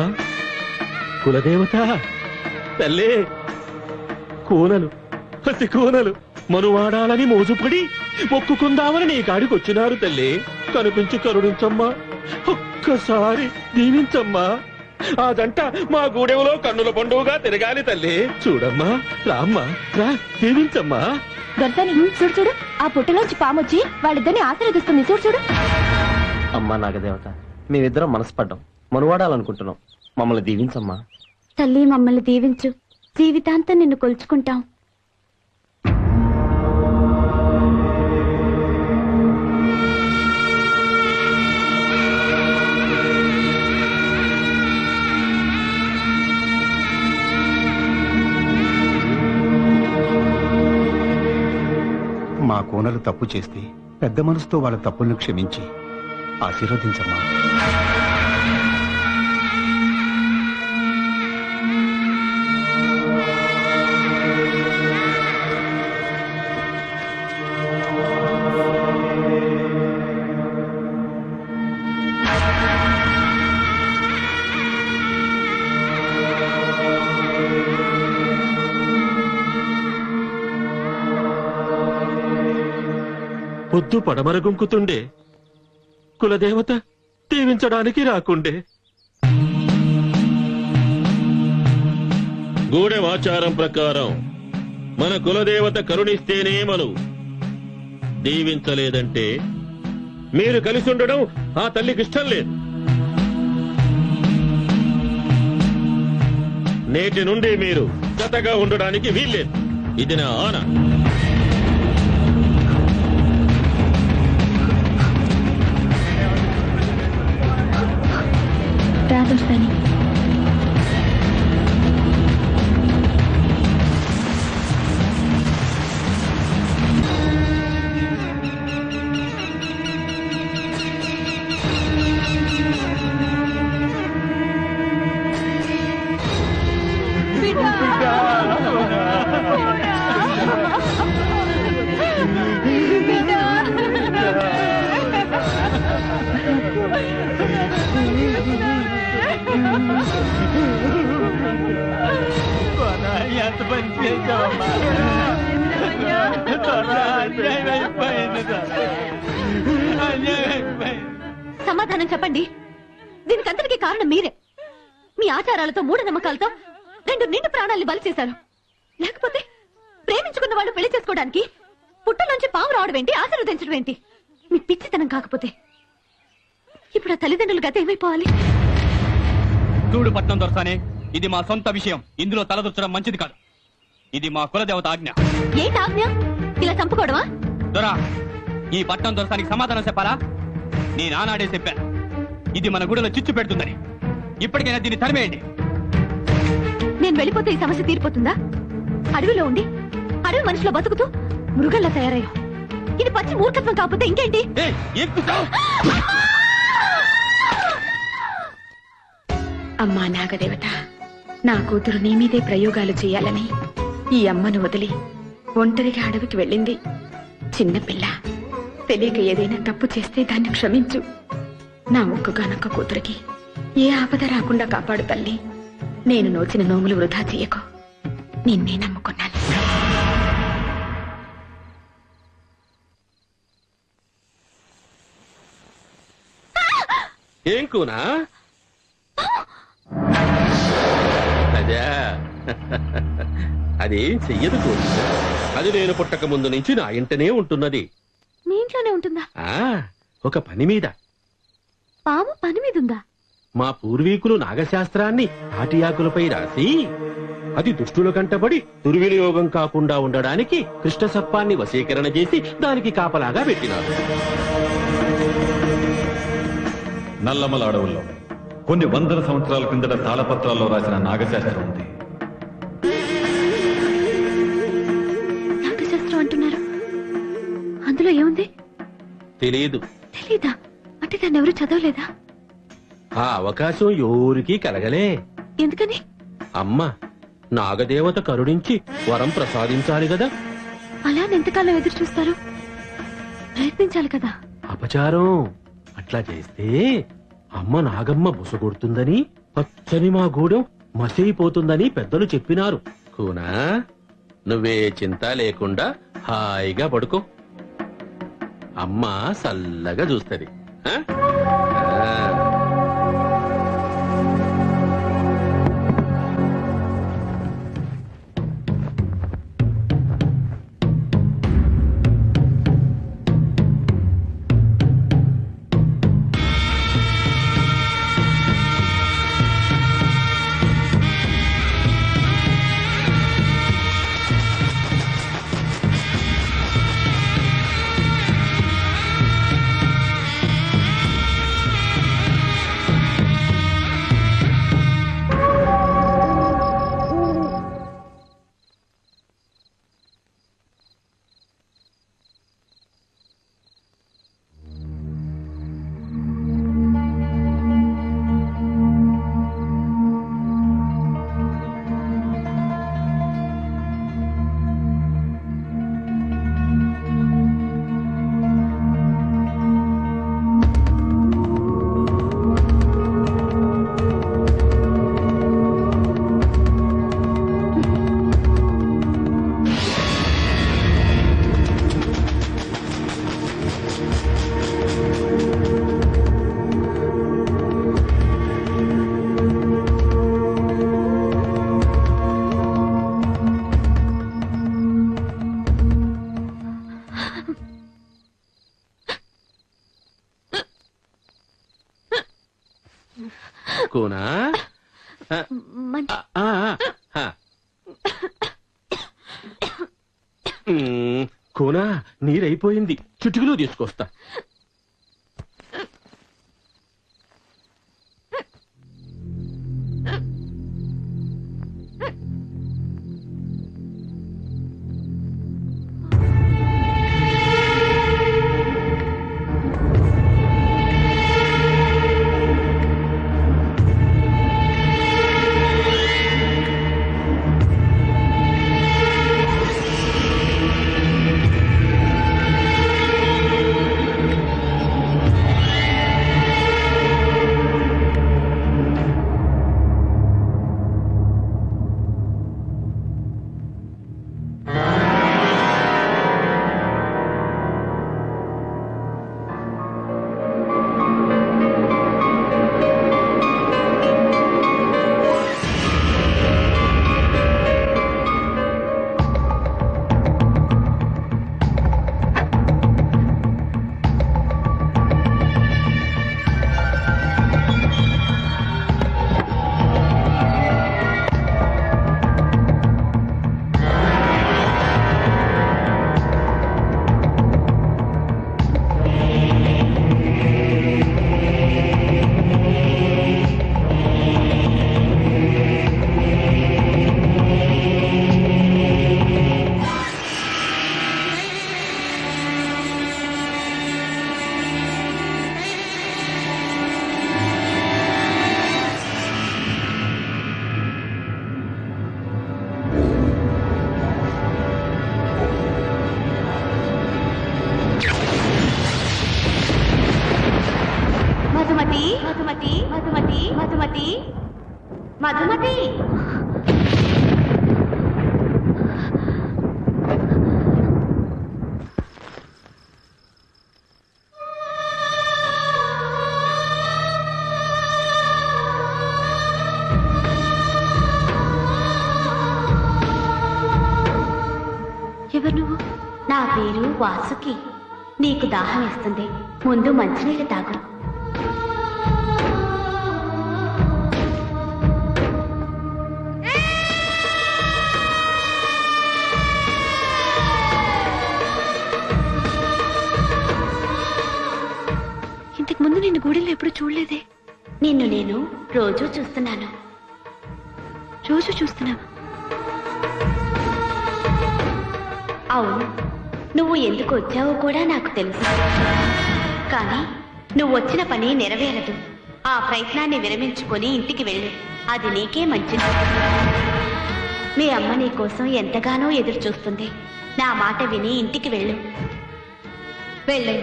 కులదేవత తల్లి, కూనలు పసి కూనలు మనువాడాలని మోజుపడి మొక్కుకుందామని నీ కాడికి వచ్చినారు తల్లి. కనిపించి కరుణించమ్మా, ఒక్కసారి దీవించమ్మా. ఆ జంట మా గూడెంలో కన్నుల పండుగగా తిరగాలి తల్లి. చూడమ్మా, రామ్మా, రా, దీవించమ్మా. దొరసాని, చూడు చూడు, ఆ పుట్టలోంచి పామొచ్చి వాళ్ళిద్దరిని ఆశీర్వదిస్తుంది. చూడు చూడు. అమ్మా నాగదేవత, మేమిద్దరం మనసుపడ్డాం, మనువాడాలనుకుంటున్నాం. మమ్మల్ని దీవించమ్మా. తల్లి, మమ్మల్ని దీవించు. జీవితాంతం నిన్ను కొలుచుకుంటాం. మా కోనలు తప్పు చేస్తే పెద్ద మనసుతో వాళ్ళ తప్పులను క్షమించి ఆశీర్వదించమ్మా. పొద్దు పడమరగుంకుతుండే కులదేవత దీవించడానికి రాకుండే. గూడెం ఆచారం ప్రకారం మన కులదేవత కరుణిస్తేనే మను, దీవించలేదంటే మీరు కలిసి ఉండడం ఆ తల్లికి ఇష్టం లేదు. నేటి నుండి మీరు జతగా ఉండడానికి వీల్లేదు. ఇది నా ఆన. దొరసాని, ఎంత పని చేసావమ్మా? సమాధానం చెప్పండి. దీనికంతటికీ కారణం మీరే. మీ ఆచారాలతో, మూఢనమ్మకాలతో 2 నిండు ప్రాణాల్ని బలి చేశారు. లేకపోతే ప్రేమించుకున్న వాళ్ళు పెళ్లి చేసుకోవడానికి పుట్టలోంచి పాము రావడం ఏంటి, ఆశీర్వదించడం ఏంటి? మీ పిచ్చితనం కాకపోతే ఇప్పుడు ఆ తల్లిదండ్రులు గత ఏమైపోవాలి? చూడు పట్నం దొరసానే, ఇది మా సొంత విషయం. ఇందులో తలదొచ్చడం మంచిది కాదు. ఇది మా కులదేవత ఆజ్ఞ. ఏంటి ఆజ్ఞ? ఇలా చంపుకోవడమా? దొరా, ఈ పట్నం దొరసానికి సమాధానం చెప్పాలా? నీ నానాడే చెప్పాను, ఇది మన గుడిలో చిచ్చు పెడుతుందని. ఇప్పటికైనా దీన్ని తరిమేయండి. నేను వెళ్ళిపోతే ఈ సమస్య తీరిపోతుందా? అడవిలో ఉండి అడవి మనుషుల బతుకుతూ మృగల్లా తయారయ్యా. ఇది పచ్చి మూర్ఖత్వం కాకపోతే ఇంకేంటి? అమ్మా నాగదేవత, నా కూతురు నీ మీదే ప్రయోగాలు చేయాలని ఈ అమ్మను వదిలి ఒంటరిగా అడవికి వెళ్ళింది. చిన్నపిల్ల, తెలియక ఏదైనా తప్పు చేస్తే దాన్ని క్షమించు. నా ఒక్కగానొక్క కూతురికి ఏ ఆపద రాకుండా కాపాడు తల్లి. నేను నోచిన నోములు వృధా చెయ్యకు. నిన్నే నమ్ముకున్నాను. ఏం కూనా అదే అదేం చెయ్యదు కూనా. అది నేను పుట్టక ముందు నుంచి నా ఇంటనే ఉంటున్నది. నీ ఇంట్లోనే ఉంటుందా? ఒక పని మీద. పాము పని మీద ఉందా? మా పూర్వీకులు నాగశాస్త్రాన్ని తాటి ఆకులపై రాసి అది దుష్టుల కంటబడి దుర్వినియోగం కాకుండా ఉండడానికి కృష్ణసర్పాన్ని వశీకరణ చేసి దానికి కాపలాగా పెట్టినారు. నల్లమల అడవుల్లో కొన్ని వందల సంవత్సరాల కిందట తాళపత్రాల్లో రాసిన నాగశాస్త్రం ఉంది. నాగశాస్త్రం అంటున్నారు, అందులో ఏముంది? తెలియదు. తెలీదా? అంటే దాన్ని ఎవరు చదవలేదా? ఆ అవకాశం ఎవరికీ కలగలే. ఎందుకని? అమ్మ నాగదేవత కరుణించి వరం ప్రసాదించాలి కదా. అలా ఎంతకాలం ఎదురు చూస్తారు? ప్రయత్నించాలి కదా. అపచారం. అట్లా చేస్తే అమ్మ నాగమ్మ బుసగొడుతుందని, పచ్చని మా గూడెం మసైపోతుందని పెద్దలు చెప్పినారు. కూనా నువ్వే చింత లేకుండా హాయిగా పడుకో. అమ్మ సల్లగా చూస్తది. కూనా కూనా నీరైపోయింది. చిటికలో తీసుకొస్తా. మధుమతి మధుమతి ఎవరు నువ్వు? నా పేరు వాసుకి. నీకు దాహం వేస్తుంది, ముందు మంచినీళ్ళు తాగు. ఇంతకు ముందు నిన్ను గూడెల్లో ఎప్పుడు చూడలేదే. నిన్ను నేను రోజూ చూస్తున్నాను. రోజు చూస్తున్నావా? అవును, నువ్వు ఎందుకు వచ్చావో కూడా నాకు తెలుసు. కానీ నువ్వు వచ్చిన పని నెరవేరదు. ఆ ప్రయత్నాన్ని విరమించుకొని ఇంటికి వెళ్ళు. అది నీకే మంచిది. మీ అమ్మ నీ కోసం ఎంతగానో ఎదురు చూస్తుంది. నా మాట విని ఇంటికి వెళ్ళు. వెళ్ళు.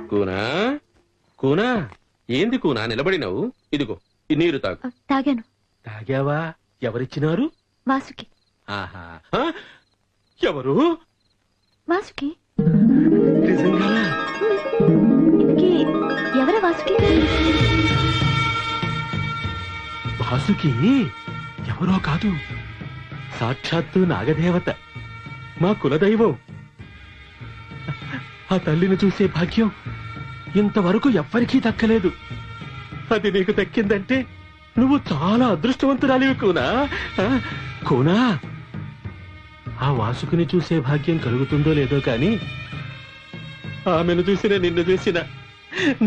కూనా కూనా, ఏంది కూనా నిలబడినావు? ఇదిగో ఈ నీరు తాగు. తాగాను. తాగావా? ఎవరిచ్చినారు? వాసుకి. ఆహా, ఆ? ఎవరు? వాసుకి. నిజంగా? ఇంతకీ ఎవరా వాసుకి? వాసుకి ఎవరో కాదు, సాక్షాత్తు నాగదేవత, మా కులదైవం. ఆ తల్లిని చూసే భాగ్యం ఇంతవరకు ఎవ్వరికీ దక్కలేదు. అది నీకు దక్కిందంటే నువ్వు చాలా అదృష్టవంతురాలివి కూనా. కూనా, ఆ వాసుకుని చూసే భాగ్యం కలుగుతుందో లేదో కాని ఆమెను చూసిన నిన్ను చూసిన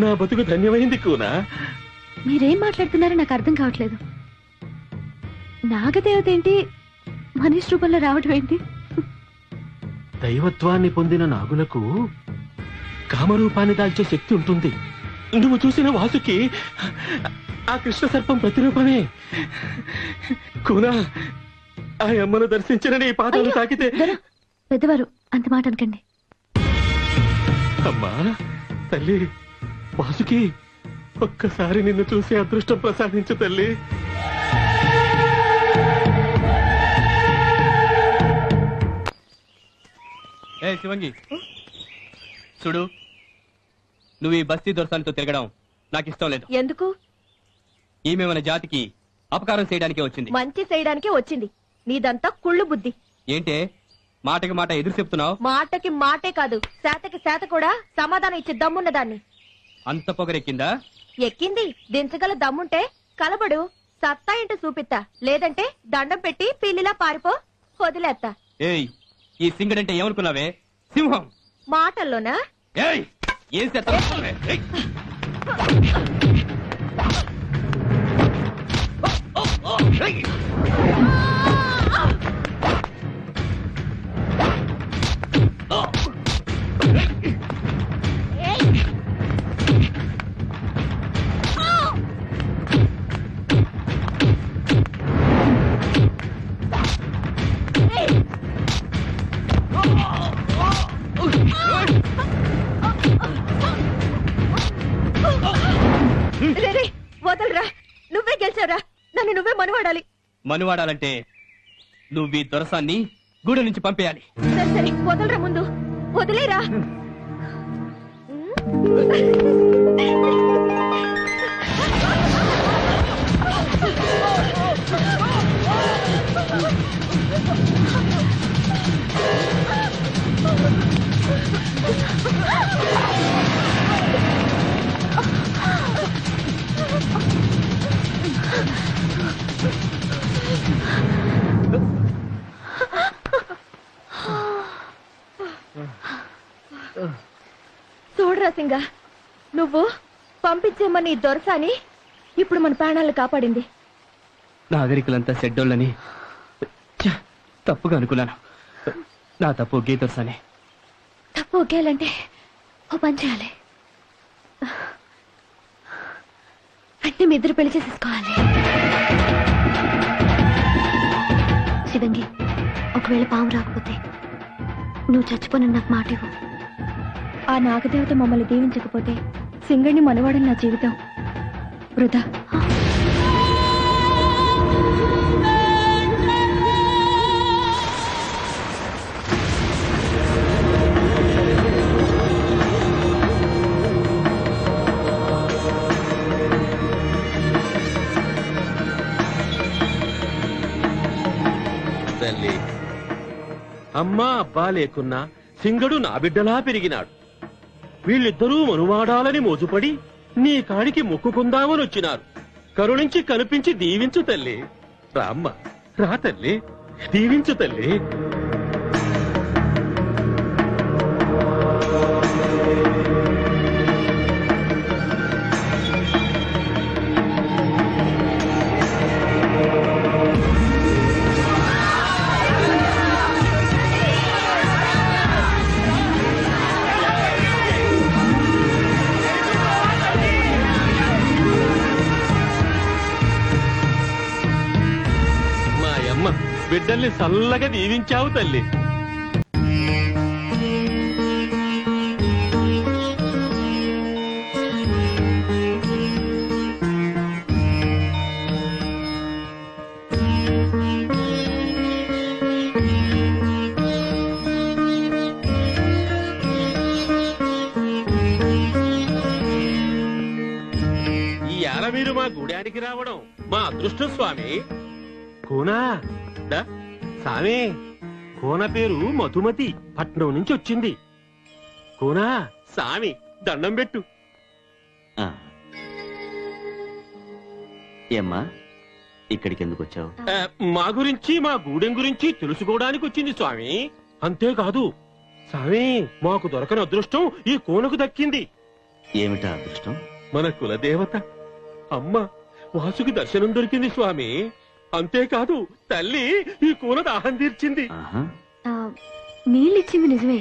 నా బతుకు ధన్యమైంది కూనా. మీరేం మాట్లాడుతున్నారో నాకు అర్థం కావట్లేదు. నాగదేవత ఏంటి మనిషి రూపంలో రావడం ఏంటి? దైవత్వాన్ని పొందిన నాగులకు కామరూపాన్ని దాల్చే శక్తి ఉంటుంది. నువ్వు చూసిన వాసుకి ఆ కృష్ణ సర్పం ప్రతిరూపమే. కూనా, ఆ అమ్మను దర్శించిన నీ పాదాలు తాకితే. పెద్దవారు అంత మాట అనకండి. అమ్మా తల్లి, వాసుకి ఒక్కసారి నిన్ను చూసే అదృష్టం ప్రసాదించు తల్లి. ఏ శివంగి, చూడు, నువ్వు ఈ బస్తీ దొరసానితో తిరగడం నాకు ఇష్టం లేదు. ఎందుకు? ఈమె మన జాతికి అపకారం చేయడానికే వచ్చింది. మంచి చేయడానికే వచ్చింది. నీదంతా కుళ్ళు బుద్ధి. ఏంటే మాటకి మాట ఎదురు చెప్తున్నావు? మాటకి మాటే కాదు, శాతకి శాత కూడా సమాధానం ఇచ్చే దమ్మున్నదాన్ని. అంత పొగరెక్కిందా? ఎక్కింది. దించగల దమ్ముంటే కలబడు, సత్తా ఏంటో చూపిత్తా. లేదంటే దండం పెట్టి పిల్లిలా పారిపో, వదిలేత్తా. ఏయ్, ఈ సింగడంటే ఏమనుకున్నావే? సింహం. మాటల్లోనా? ఏయ్, ఏం చేస్తావే? వదలరా, నువ్వే గెలిచావురా. నన్ను నువ్వే మనువాడాలి. మనువాడాలంటే నువ్వు ఈ దొరసాన్ని గూడె నుంచి పంపేయాలి. సరే సరే, వదలరా. ముందు వదిలేరా. చూడరా సింగ, నువ్వు పంపించేమని దొరసాని ఇప్పుడు మన ప్రాణాలను కాపాడింది. నాగరికులంతా సెడ్డోళ్ళని తప్పుగా అనుకున్నాను. నా తప్పు గీతొరసాని. తప్పు ఒకేయాలంటే ఓ పని చేయాలి. అంటే మీ ఇద్దరు పెళ్లి చేసేసుకోవాలి. శివంగి, ఒకవేళ పాము రాకపోతే నువ్వు చచ్చిపోని నాకు మాట ఇవ్వు. ఆ నాగదేవత మమ్మల్ని దీవించకపోతే సింగడిని మనవాడని నా జీవితం వృధా. తల్లి, అమ్మా అబ్బా లేకున్నా సింగడు నా బిడ్డలా పెరిగినాడు. వీళ్ళిద్దరూ మనువాడాలని మోజుపడి నీ కాడికి మొక్కుకుందామని వచ్చినారు. కరుణించి కనిపించి దీవించు తల్లి. రామ్మ, రా తల్లి, దీవించు తల్లి. బిడ్డల్ని చల్లగా దీవించావు తల్లి. ఈ ఏళ మీరు మా గూడానికి రావడం మా అదృష్టం స్వామి. కోనా సామే, కోన పేరు మధుమతి, పట్నం నుంచి వచ్చింది. కోనా సామి, దండం పెట్టు. ఏమ్మా, ఇక్కడికి ఎందుకు వచ్చావు? మా గురించి, మా గూడెం గురించి తెలుసుకోవడానికి వచ్చింది స్వామి. అంతేకాదు స్వామి, మాకు దొరకని అదృష్టం ఈ కోనకు దక్కింది. ఏమిటా అదృష్టం? మన కులదేవత అమ్మ వాసుకి దర్శనం దొరికింది స్వామి. అంతేకాదు తల్లి ఈ కూన దాహం తీర్చింది. నీళ్ళిచ్చింది నిజమే,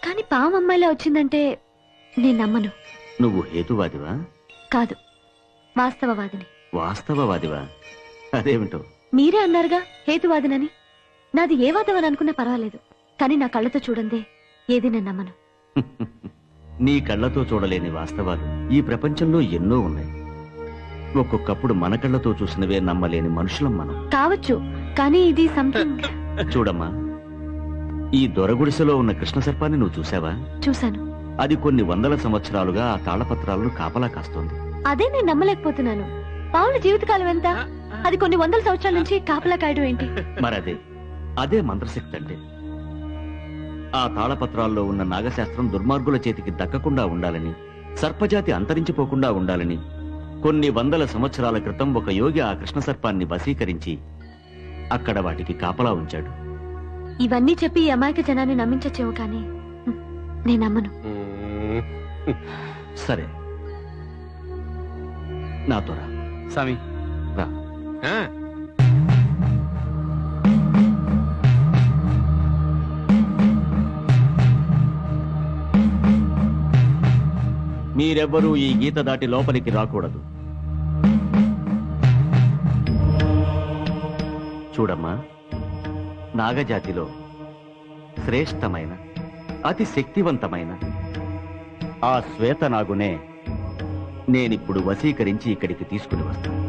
కానీ పాము అమ్మాయిలా వచ్చిందంటే నేను నమ్మను. నువ్వు హేతువాదివా? కాదు, వాస్తవవాదిని. వాస్తవవాదివా? అదేమిటో మీరే అన్నారుగా హేతువాదినని. నాది ఏ వాదం అని అనుకున్నా పర్వాలేదు, కానీ నా కళ్ళతో చూడందే ఏది నేను నమ్మను. నీ కళ్ళతో చూడలేని వాస్తవాలు ఈ ప్రపంచంలో ఎన్నో ఉన్నాయి. ఒక్కొక్కప్పుడు మన కళ్ళతో చూసినవే నమ్మలేని మనుషులం మనం. కావచ్చు, కానీ ఇది సంథింగ్. చూడమ్మా, ఈ దొరగుడిసెలో ఉన్న కృష్ణ సర్పాన్ని నువ్వు చూసావా? చూశాను. అది కొన్ని వందల సంవత్సరాలుగా ఆ తాళపత్రాలను కాపలా కాస్తోంది. అదే నేను నమ్మలేకపోతున్నాను. పావుల జీవితకాలం ఎంత? అది కొన్ని వందల సంవత్సరాల నుంచి కాపలా కాయడం ఏంటి? మరదే, అదే మంత్రశక్తి అంటే. ఆ తాళపత్రాల్లో ఉన్న నాగశాస్త్రం దుర్మార్గుల చేతికి దక్కకుండా ఉండాలని, సర్పజాతి అంతరించిపోకుండా ఉండాలని కొన్ని వందల సంవత్సరాల క్రితం ఒక యోగి ఆ కృష్ణ సర్పాన్ని వశీకరించి అక్కడ వాటికి కాపలా ఉంచాడు. ఇవన్నీ చెప్పి ఈ అమాయక జనాన్ని నమ్మించచ్చేమో, కానీ నేను నమ్మను. సరే, నాతో రా. స్వామి రా. మీరెవ్వరూ ఈ గీత దాటి లోపలికి రాకూడదు. చూడమ్మా, నాగజాతిలో శ్రేష్టమైన, అతి శక్తివంతమైన ఆ శ్వేతనాగునే నేనిప్పుడు వశీకరించి ఇక్కడికి తీసుకుని వస్తాను.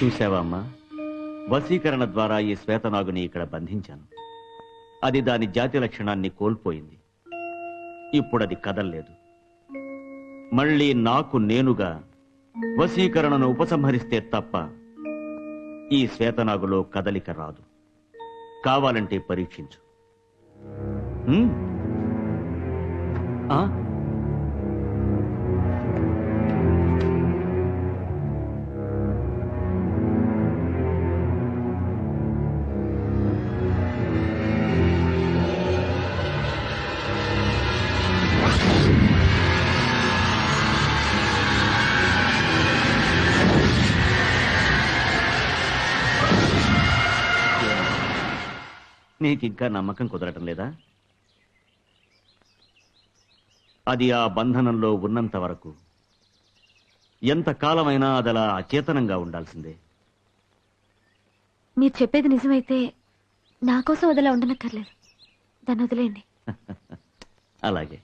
చూసావా అమ్మా, వశీకరణ ద్వారా ఈ శ్వేతనాగుని ఇక్కడ బంధించాను. అది దాని జాతి లక్షణాన్ని కోల్పోయింది. ఇప్పుడది కదల్లేదు. మళ్ళీ నాకు నేనుగా వశీకరణను ఉపసంహరిస్తే తప్ప ఈ శ్వేతనాగులో కదలిక రాదు. కావాలంటే పరీక్షించు. ఆ నీకింకా నమ్మకం కుదరటం లేదా? అది ఆ బంధనంలో ఉన్నంత వరకు ఎంతకాలమైనా అదలా అచేతనంగా ఉండాల్సిందే. మీరు చెప్పేది నిజమైతే నా కోసం వదిలా ఉండనక్కర్లేదు. దాన్ని వదిలేయండి. అలాగే.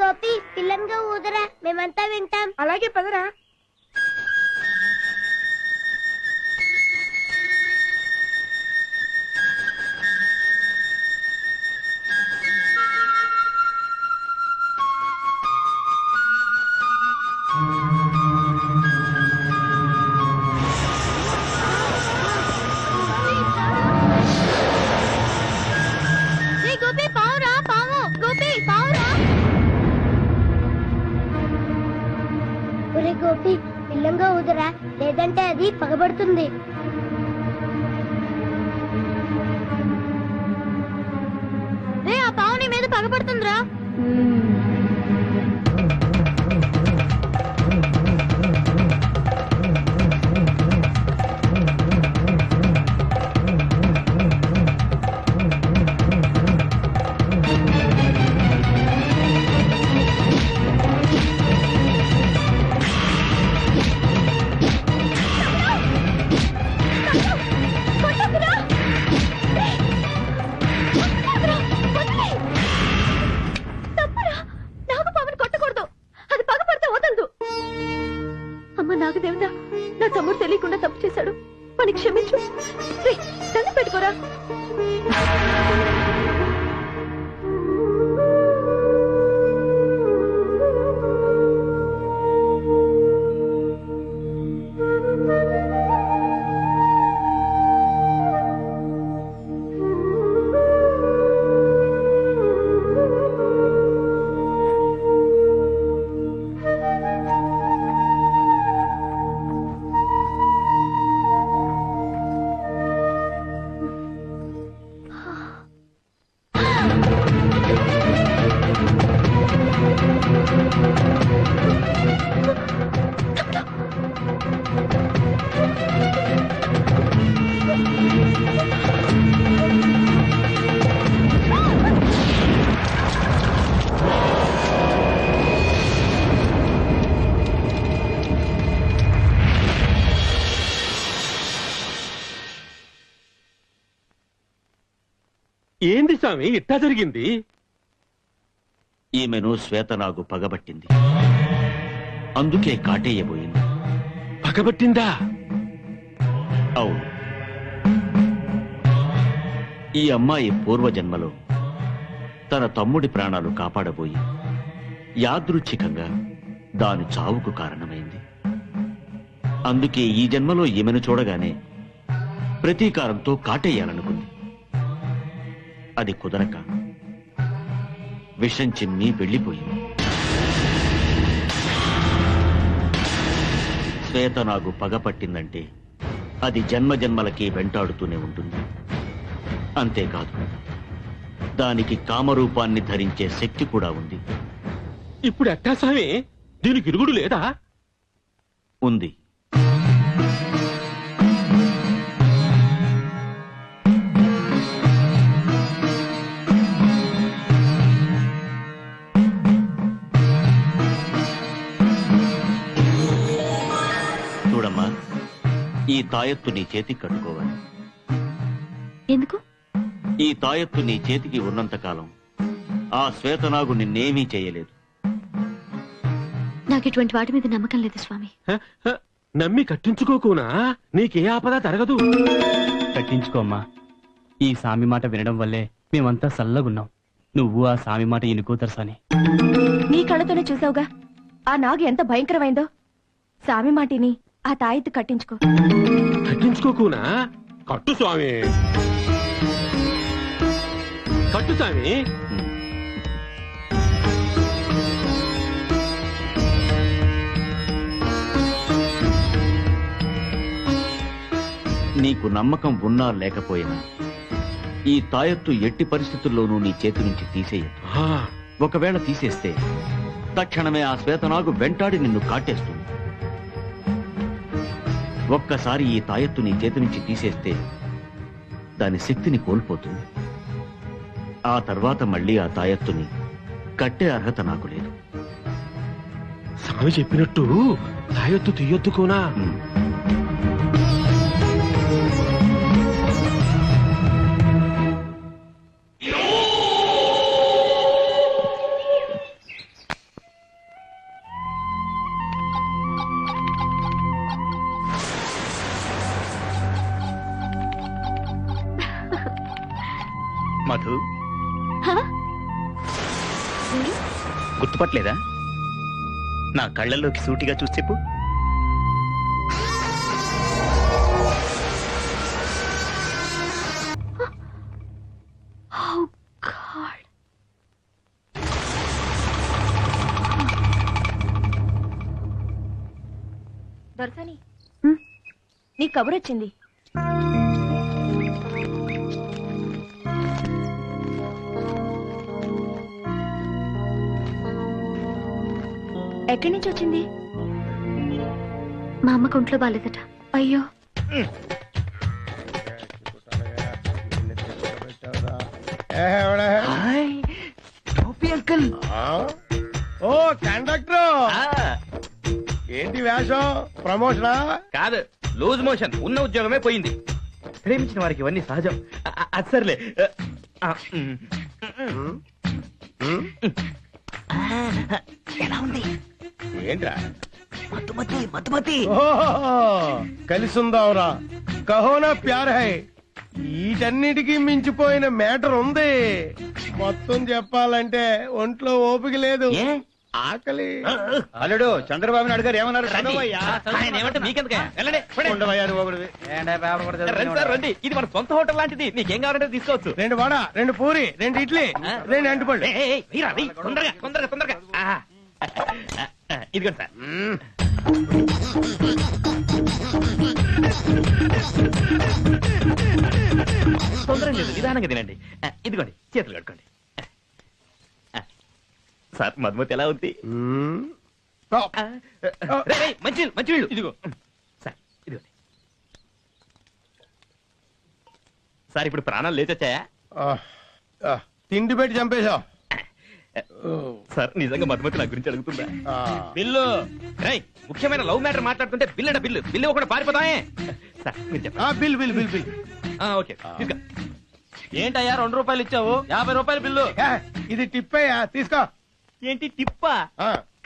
గోపి పిల్లన్గా ఊదరా, మేమంతా వింటాం. అలాగే పదరా. గోపి పావురా, పావు గోపి పావురా. ఒరే గోపి పిల్లంగా ఊదరా, లేదంటే అది పగబడుతుంది. రే ఆ పావు నీ మీద పగబడుతుందిరా. నాగదేవత, నా తమ్ముడు తెలియకుండా తప్పు చేశాడు, వాడిని క్షమించు. దండం పెట్టుకోరా. ఏంది స్వామి ఇట్టా జరిగింది? ఈమెను శ్వేతనాగు పగబట్టింది. అందుకే కాటేయబోయింది. పగబట్టిందా? అవును. ఈ అమ్మాయి పూర్వజన్మలో తన తమ్ముడి ప్రాణాలు కాపాడబోయి యాదృచ్ఛికంగా దాని చావుకు కారణమైంది. అందుకే ఈ జన్మలో ఈమెను చూడగానే ప్రతీకారంతో కాటేయాలనుకుంది. అది కుదరక విషం చిమ్మి వెళ్ళిపోయింది. శ్వేతనాగు పగపట్టిందంటే అది జన్మజన్మలకి వెంటాడుతూనే ఉంటుంది. అంతేకాదు, దానికి కామరూపాన్ని ధరించే శక్తి కూడా ఉంది. ఇప్పుడు ఎట్టా స్వామి? దీనికి ఇరుగుడు లేదా? ఉంది. చూడమ్మా, ఈ తాయెత్తు నీ చేతికి కట్టుకోవాలి. ఎందుకు? ఈ తాయెత్తు నీ చేతికి ఉన్నంతకాలం ఆ శ్వేతనాగు నిన్నేమీ చేయలేదు. నాకు ఇటువంటి వాటి మీద నమ్మకం లేదు స్వామి. నమ్మి కట్టించుకోకునా? నీకే ఆపద జరగదు. కట్టించుకోమ్మా. ఈ సామి మాట వినడం వల్లే మేమంతా సల్లగున్నాం. నువ్వు ఆ సామి మాట ఇనుకోతరసాని. నీ కళ్ళతోనే చూసావుగా ఆ నాగు ఎంత భయంకరమైందో. సామి మాటిని ఆ తాయెత్తు కట్టించుకో. కట్టించుకోకునా? కట్టు స్వామి, కట్టు స్వామి. నీకు నమ్మకం ఉన్నా లేకపోయినా ఈ తాయెత్తు ఎట్టి పరిస్థితుల్లోనూ నీ చేతి నుంచి తీసేయద్దు. ఒకవేళ తీసేస్తే తక్షణమే ఆ శ్వేతనాగు వెంటాడి నిన్ను కాటేస్తుంది. ఒక్కసారి ఈ తాయెత్తు నీ చేతి నుంచి తీసేస్తే దాని శక్తిని కోల్పోతుంది. ఆ తర్వాత మళ్ళీ ఆ తాయెత్తుని కట్టే అర్హత నాకు లేదు. స్వామి చెప్పినట్టు తాయెత్తు తీయొద్దుకోనా? మధు, గుర్తుపట్టలేదా? నా కళ్ళల్లోకి సూటిగా చూసి చెప్పు. దొరసాని, నీ కబురు వచ్చింది. ఎక్కడి నుంచి వచ్చింది? మా అమ్మకు ఒంట్లో బాలేదట. అయ్యో. అంకుల్. ఓ కండక్టర్, ఏంటి వేషం? ప్రమోషనా? కాదు, లూజ్ మోషన్. ఉన్న ఉద్యోగమే పోయింది. ప్రేమించిన వారికి ఇవన్నీ సహజం. అది సర్లే. ఎలా ఉంది? ఏంట్రా? మధుమతి మధుమతి. కలిసుందావురా, కహోనా ప్యార్ హై. వీటన్నిటికీ మించిపోయిన మ్యాటర్ ఉంది. మొత్తం చెప్పాలంటే ఒంట్లో ఓపిక లేదు. ఆకలి. అల్లుడు చంద్రబాబు నాయుడు గారు ఏమన్నారు? రండి, ఇది మన సొంత హోటల్ లాంటిది. నీకేం కావాలంటే తీసుకోవచ్చు. 2 వడ, 2 పూరి, 2 ఇడ్లీ, 2 అంటుపళ్ళు. తొందరగా తొందరగా తొందరగా. ఇదిగోండి సార్. తొందరగా లేదు, నిదానంగా తినండి. ఇదిగోండి, చేతులు కట్టుకోండి. సార్, మధుమతి ఎలా ఉంది? మంచి మంచి వీళ్ళు. ఇదిగో సార్, ఇదిగోండి సార్. ఇప్పుడు ప్రాణాలు లేచొచ్చాయా? తిండి పెట్టి చంపేశావు సార్. నిజంగా మధుమతి నా గురించి అడుగుతుందా? బిల్లు. ముఖ్యమైన లవ్ మ్యాటర్ మాట్లాడుతుంటే బిల్లు బిల్లు బిల్లు ఒకటి పారిపోతాయే. సార్ మీరు చెప్పండి. Bill bill bill bill. Okay, తీసుకో. ఏంటయ్యా 2 రూపాయలు ఇచ్చావు? 50 రూపాయలు బిల్లు. ఇది టిప్ అయ్యా, తీసుకో. ఏంటి టిప్పా?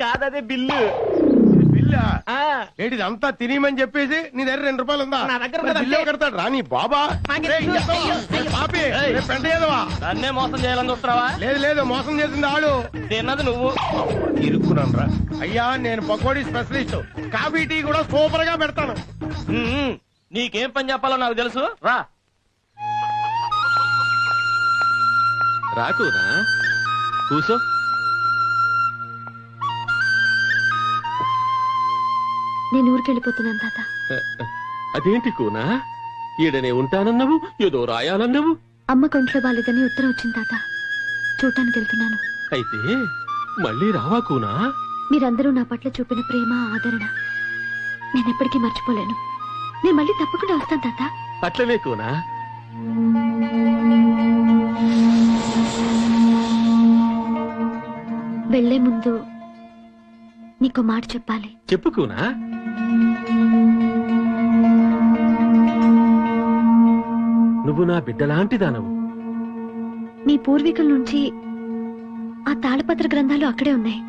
కాదదే బిల్లు. బిల్లా ఏంటిది అంతా తినేయమని చెప్పేసి నీ దగ్గర 2 రూపాయలు ఉందా? నా దగ్గర మరి ఉన్నదంటే- బిల్లు కడతాడు రా నీ బాబా. రేయ్, ఎత్తవా? రేయ్, పాపి, రేయ్, పెంట ఏదవా? నన్నే మోసం చేయాలని చూస్తున్నావా? లేదు లేదు, మోసం చేసింది ఆడు. తిన్నది నువ్వు. ఇరుక్కున్నాను రా. అయ్యా నేను పకోడీ స్పెషలిస్ట్, కాఫీ టీ కూడా సూపర్ గా పెడతాను. నీకేం పని చెప్పాలో నాకు తెలుసు, రా. రాకునా కూసో. నేను ఊరికెళ్ళిపోతున్నాను తాత. అదేంటి కూనా, ఈడనే ఉంటానన్నావు, ఏదో రాయాలన్నావు. అమ్మ కొంట్లో బాలేదని ఉత్తరం వచ్చింది తాత, చూడటానికి వెళ్తున్నాను. అయితే మళ్ళీ రావా కూనా? మీరందరూ నా పట్ల చూపిన ప్రేమ ఆదరణ నేనెప్పటికీ మర్చిపోలేను. నేను మళ్ళీ తప్పకుండా వస్తాను తాత. అట్లనే కూనా. వెళ్లే ముందు నీకో మాట చెప్పాలి. చెప్పు కూనా. నువ్వు నా బిడ్డలాంటి దానవు. మీ పూర్వీకుల నుంచి ఆ తాళపత్ర గ్రంథాలు అక్కడే ఉన్నాయి.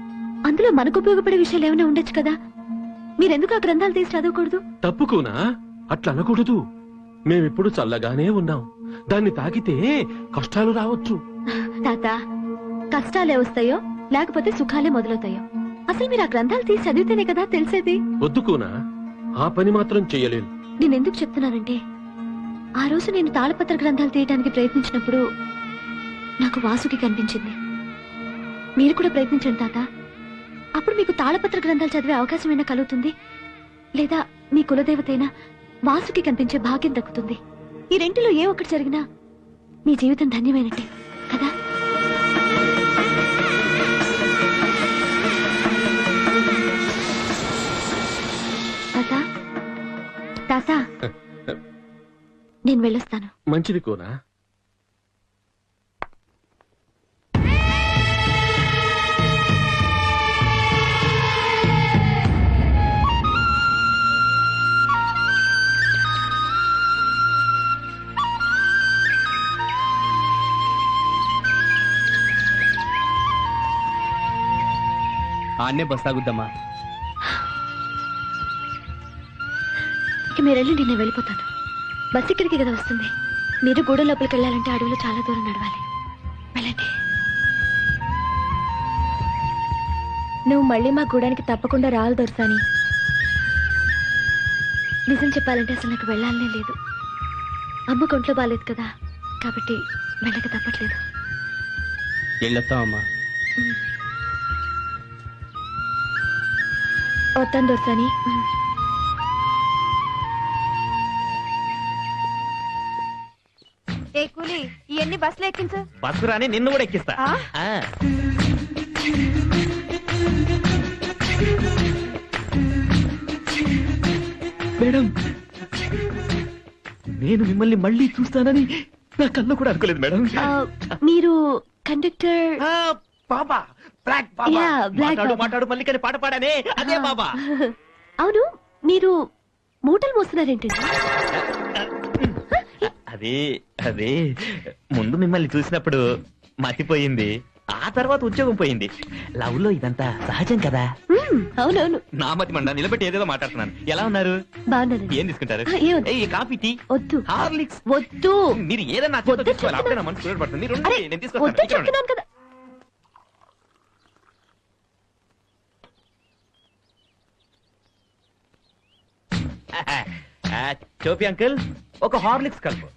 అందులో మనకు ఉపయోగపడే విషయాలు ఏమైనా ఉండొచ్చు కదా. మీరెందుకు ఆ గ్రంథాలు తీసి చదవకూడదు? తప్పుకోనా, అట్లా అనకూడదు. మేమిప్పుడు చల్లగానే ఉన్నాం, దాన్ని తాకితే కష్టాలు రావచ్చు. తాత, కష్టాలే వస్తాయో లేకపోతే సుఖాలే మొదలవుతాయో అసలు మీరు ఆ గ్రంథాలు తీసి చదివితేనే కదా తెలిసేది. వద్దుకోనా, ఆ పని మాత్రం చెయ్యలేను. నేనెందుకు చెప్తున్నానంటే ఆ రోజు నేను తాళపత్ర గ్రంథాలు తీయడానికి ప్రయత్నించినప్పుడు నాకు వాసుకి కనిపించింది. మీరు కూడా ప్రయత్నించండి తాత. అప్పుడు మీకు తాళపత్ర గ్రంథాలు చదివే అవకాశం అయినా కలుగుతుంది, లేదా మీ కులదేవతైనా వాసుకి కనిపించే భాగ్యం దక్కుతుంది. ఈ రెంటిలో ఏ ఒక్కటి జరిగినా మీ జీవితం ధన్యమైనట్టే కదా. తాత, తాత, నేను వెళ్ళొస్తాను. మంచిది కోనా. ఆన్నే బస్ ఆగుద్దమ్మా. ఇక మీరు వెళ్ళండి, నేను వెళ్ళిపోతాను. బస్ ఇక్కడికి కదా వస్తుంది. మీరు గూడెం లోపలికి వెళ్ళాలంటే అడవిలో చాలా దూరం నడవాలి. వెళ్ళండి. నువ్వు మళ్ళీ మా గూడానికి తప్పకుండా రావాలి దొరసాని. నిజం చెప్పాలంటే అసలు నాకు వెళ్ళాలనే లేదు. అమ్మ కొంట్లో బాలేదు కదా, కాబట్టి వెళ్ళక తప్పట్లేదు. వెళ్ళొస్తామమ్మా. వస్తాను దొరసాని. ఏ కూలి, ఇవన్నీ బస్సులో ఎక్కించు. బస్సు రాని నిన్ను కూడా ఎక్కిస్తా. మేడం, నేను మిమ్మల్ని మళ్ళీ చూస్తానని నా కళ్ళు కూడా అనుకోలేదు మేడం. మీరు కండక్టర్? బాబా, బ్లాక్ బాబా. Yeah, Black మాట్లాడు బాబా. మాట్లాడు మల్లికని పాట పాడానే, అదే బాబా. అవును, మీరు మూటలు మోస్తున్నారేంటండి? అదే ముందు మిమ్మల్ని చూసినప్పుడు మతిపోయింది, ఆ తర్వాత ఉద్యోగం పోయింది. లవ్ లో ఇదంతా సహజం కదా. అవునవును. నా మతి మండ నిలబెట్టి ఏదేదో మాట్లాడుతున్నాను. ఎలా ఉన్నారు? బాగున్నాను. ఏం తీసుకుంటారు? కాఫీ, టీ, వద్దు. హార్లిక్స్ వద్దు. మీరు ఏదన్నా తీసుకోవాలి. అప్పుడే నా మనసు పడుతుంది. నేను వద్దు చెప్తున్నాను కదా. చోపి అంకుల్, ఒక హార్లిక్స్ కలుపు.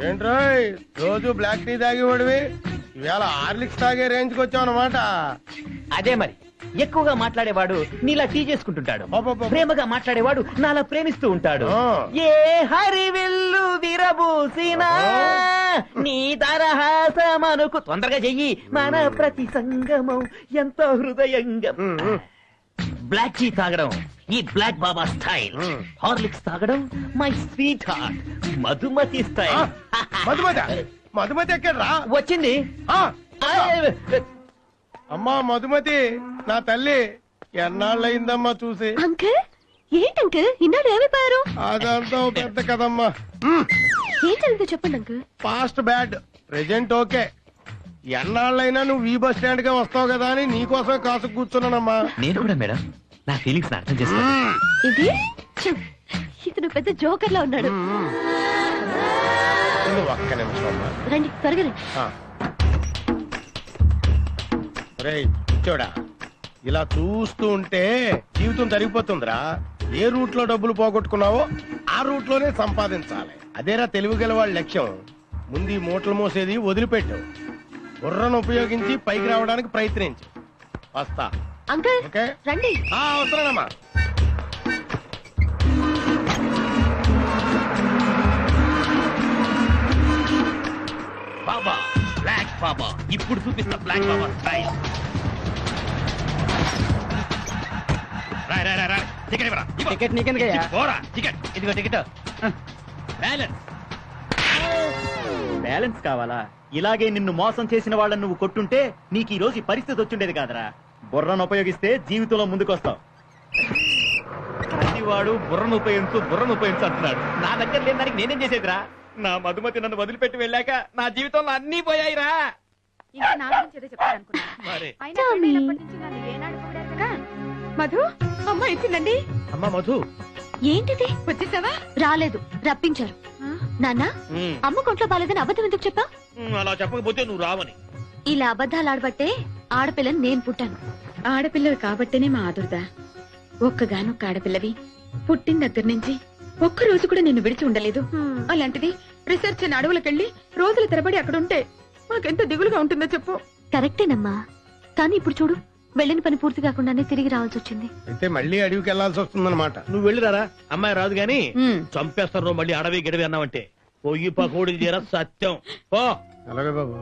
ఏంట్రాయ్ రోజు బ్లాక్ టీ తాగేవాడివి, ఇవాళ హార్లిక్స్ తాగే రేంజ్ కి వచ్చావు అన్నమాట. అదే మరి, ఎక్కువగా మాట్లాడేవాడు నీలా టీ చేసుకుంటుంటాడు, ప్రేమగా మాట్లాడేవాడు నాలా ప్రేమిస్తూ ఉంటాడు. ఏ హరివిల్లు విరబూసినా నీ దరహాసమనుకు తొందరగా చెయ్యి, మన ప్రతి సంగమం ఎంతో హృదయంగా. బ్లాక్ టీ తాగడం ఈ బ్లాక్ బాబా స్టైల్, హార్లిక్స్ తాగడం my sweet heart Madhumati style. Madhumati ఎక్కడ్రా? వచ్చింది. అమ్మా మధుమతి, నా తల్లి, ఎన్నాళ్ళయిందమ్మా చూసి. అంకుల్, ఏంటి అంకుల్ ఇన్నాడు ఏమైపోయారు? అదంతా ఓ పెద్ద కదమ్మా. ఏం జరిగిందో చెప్పండి uncle. Past bad, present okay. ఎన్నాళ్ళైనా నువ్వు ఈ బస్ స్టాండ్ గా వస్తావు కదా అని నీకోసమే కాసు కూర్చున్నానమ్మా. నేను కూడా మేడం. నా ఫీలింగ్స్ అర్థం చేసుకో. ఇది ఇతను పెద్ద జోకర్ లా ఉన్నాడు. నువ్వు ఒక్క నిమిషం అమ్మా. రండి త్వరగా రండి. రేయ్ చూడా, ఇలా చూస్తూ ఉంటే జీవితం తరిగిపోతుందిరా. ఏ రూట్ లో డబ్బులు పోగొట్టుకున్నావో ఆ రూట్ లోనే సంపాదించాలి. అదేరా తెలివి గల వాళ్ళ లక్ష్యం. ముందు ఈ మూటలు మోసేది వదిలిపెట్టు, బుర్రను ఉపయోగించి పైకి రావడానికి ప్రయత్నించు. వస్తా. అంకుల్ ఓకే రండి. వస్తున్నానమ్మా. బాబా బ్లాక్ బాబా, ఇప్పుడు చూపిస్తా black Baba style. Ticket నీకెందుకయ్యా? Ticket ఇదిగో టికెట్. బ్యాలెన్స్. బ్యాలెన్స్ కావాలా? ఇలాగే నిన్ను మోసం చేసిన వాళ్ళని నువ్వు కొట్టుంటే నీకు ఈ రోజు ఈ పరిస్థితి వచ్చుండేది కాదరా. బుర్రను ఉపయోగిస్తే జీవితంలో ముందుకొస్తావు. ప్రతివాడు బుర్రను ఉపయోగించు అంటున్నాడు. నా దగ్గర లేని దానికి నేనేం చేసేదిరా? నా మధుమతి నన్ను వదిలిపెట్టి వెళ్ళాక నా జీవితంలో అన్నీ పోయాయిరా. ఇంకా నా గురించి ఏదో చెప్తారనుకున్నా. అయినా పెళ్ళైనప్పటి నుంచి నన్ను ఏనాడు పొగిడారు కదా. మధు, అమ్మ ఇచ్చిందండి. అమ్మా మధు, ఏంటిది? వచ్చేసావా? రాలేదు, రప్పించారు. నాన్న, అమ్మ కొంట్లో బాలేదని అబద్ధం ఎందుకు చెప్పా? అలా చెప్పకపోతే నువ్వు రావని. ఇలా అబద్ధాలు ఆడబట్టే ఆడపిల్లని నేను పుట్టాను. ఆడపిల్లవి కాబట్టేనే మా ఆదుర్ద. ఒక్కగానొక్క ఆడపిల్లవి పుట్టిన దగ్గర నుంచి ఒక్క రోజు కూడా నిన్ను విడిచి ఉండలేదు. అలాంటిది రీసెర్చ్ అని అడవులకెళ్ళి రోజుల తరబడి అక్కడుంటే మాకెంత దిగులుగా ఉంటుందో చెప్పు. కరెక్టేనమ్మా, కానీ ఇప్పుడు చూడు, వెళ్ళిన పని పూర్తి కాకుండానే తిరిగి రావాల్సి వచ్చింది. అయితే మళ్ళీ అడవికి వెళ్లాల్సి వస్తుందన్నమాట. నువ్వు వెళ్ళిరారా, అమ్మాయి రాదు గాని చంపేస్తారు. మళ్ళీ అడవి గడవి అన్నావంటే పొయ్యి పకోడి తీర సత్యం. ఓ అలాగే బాబు.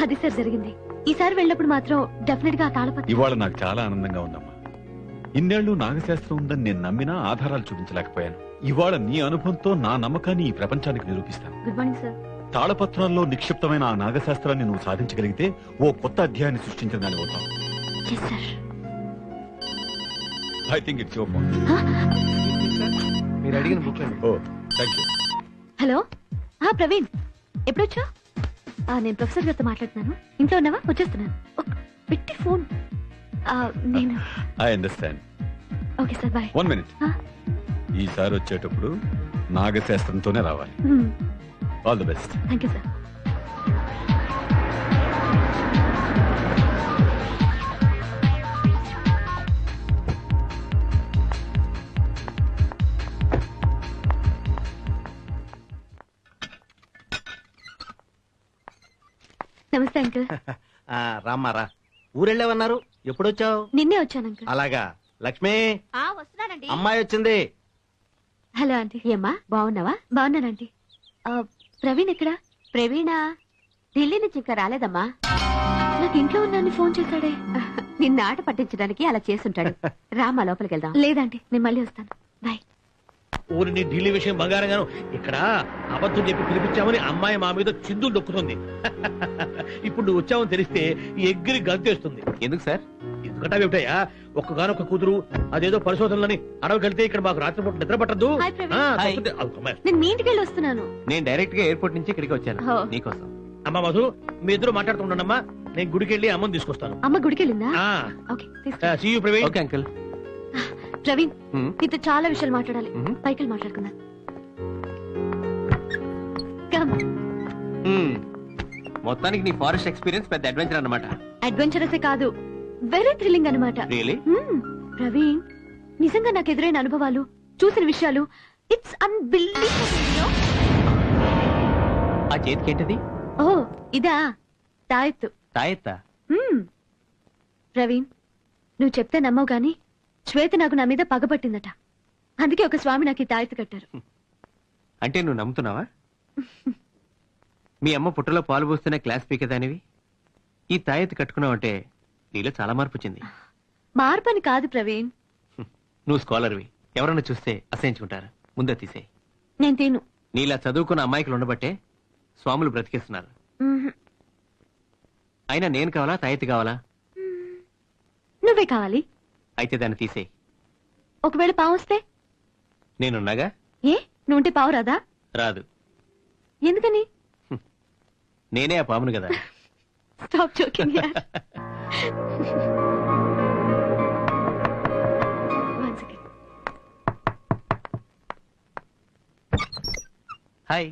అది సార్ జరిగింది. ఈసారి వెళ్ళినప్పుడు మాత్రం డెఫినెట్ గా ఆ తాళపత్రం. ఇవాళ నాకు చాలా ఆనందంగా ఉందమ్మా. ఇన్నేళ్లు నాగశాస్త్రం ఉందని నేను నమ్మినా ఆధారాలు చూపించలేకపోయాను. ఇవాళ నీ అనుభవంతో నా నమ్మకాన్ని ఈ ప్రపంచానికి నిరూపిస్తాను. Good morning sir. తాళపత్రాల్లో నిక్షిప్తమైన ఆ నాగశాస్త్రాన్ని నువ్వు సాధించగలిగితే ఓ కొత్త అధ్యాయాన్ని సృష్టించిన దాని అవుతావు. I think it's your point. మీరు అడిగిన book. Oh thank you. Hello, Praveen, ఎప్పుడొచ్చా? నేను ప్రొఫెసర్ గారితో మాట్లాడుతున్నాను. ఇంట్లో ఉన్నావా? వచ్చేస్తున్నాను. పెట్టి ఫోన్. నేను I understand. Okay sir, bye. 1 minute. ఈసారి వచ్చేటప్పుడు నాగశాస్త్రంతోనే రావాలి. All the best. Thank you sir. నమస్తే అంకుల్. రామ్మారా, ఊరెళ్ళేవన్నారు, ఎప్పుడొచ్చావు? నిన్నే వచ్చాను అంకుల్. అలాగా. లక్ష్మి, వస్తున్నానండి. అమ్మాయి వచ్చింది. Hello aunty. ఏమ్మా, బాగున్నావా? బాగున్నానంటీ. ప్రవీణ్ ఎక్కడా? ప్రవీణా ఢిల్లీ నుంచి ఇంకా రాలేదమ్మా. నాకు ఇంట్లో ఉన్నాను ఫోన్ చేశాడే. నిన్న ఆట పట్టించడానికి అలా చేసుంటాడు. రామా, లోపలికి వెళ్దాం. లేదంటే నేను మళ్ళీ వస్తాను. బాయ్. ఊరిని ఢిల్లీ విషయం బంగారంగాను ఇక్కడ అబద్ధం చెప్పి పిలిపించామని అమ్మాయి మా మీద చిందులు దొక్కుతుంది. ఇప్పుడు నువ్వు వచ్చావని తెలిస్తే ఎగ్గిరి గంతేస్తుంది. ఎందుకు సార్? ఎందుకంటే ఏమిటయ్యా, ఒక్కగానొక్క కూతురు అదేదో పరిశోధనలని అడవికెళ్తే ఇక్కడ మాకు రాత్రిపూట నిద్ర పట్టద్దు. నేను మీ ఇంటికి వెళ్ళి వస్తున్నాను. నేను డైరెక్ట్ గా ఎయిర్పోర్ట్ నుంచి ఇక్కడికి వచ్చాను నీకోసం. అమ్మా మధు, మీ ఇద్దరు మాట్లాడుతుండమ్మా. నేను గుడికి వెళ్ళి అమ్మని తీసుకొస్తాను. అమ్మ గుడికి వెళ్ళిందా? Okay. See you, Praveen. Okay uncle. Praveen, నీతో చాలా విషయాలు మాట్లాడాలి. పైకి వెళ్ళి మాట్లాడుకుందాం. మొత్తానికి నీ ఫారెస్ట్ ఎక్స్పీరియన్స్ పెద్ద అడ్వెంచర్ అన్నమాట. అడ్వెంచరసే కాదు, వెరీ థ్రిల్లింగ్ అన్నమాట. రియలీ? ప్రవీణ్, నిజంగా నాకు ఎదురైన అనుభవాలు, చూసిన విషయాలు, ఇట్స్ అన్బిలీవబుల్. ఆ చేతికేంటిది? ఓ ఇదా, తాయెత్తు. తాయెత్తా? ప్రవీణ్, నువ్వు చెప్తే నమ్మవు గాని శ్వేత నాకు నా మీద పగబట్టిందట. అందుకే ఒక స్వామి నాకు ఈ తాయెత్తు కట్టారు. అంటే నువ్వు నమ్ముతున్నావా? మీ అమ్మ పుట్టలో పాలు పోస్తూనే క్లాస్ పీకేదానివి ఈ తాయెత్తు కట్టుకున్నావంటే నీలో చాలా మార్పు వచ్చింది. మార్పు అని కాదు ప్రవీణ్. నువ్వు స్కాలర్వి, ఎవరన్నా చూస్తే అసహించుకుంటారు. ముందే తీసే. నేను తిను. నీలా చదువుకున్న అమ్మాయికులు ఉండబట్టే స్వాములు బ్రతికేస్తున్నారు. అయినా నేను కావాలా, తాయెత్తు కావాలా? నువ్వే కావాలి. అయితే దాన్ని తీసే. ఒకవేళ పావు వస్తే? నేనున్నాగా. ఏ, నువ్వుంటే పావు రాదా? రాదు. ఎందుకని? నేనే ఆ పామును కదా. స్టాప్ జోకింగ్ యార్. హాయ్.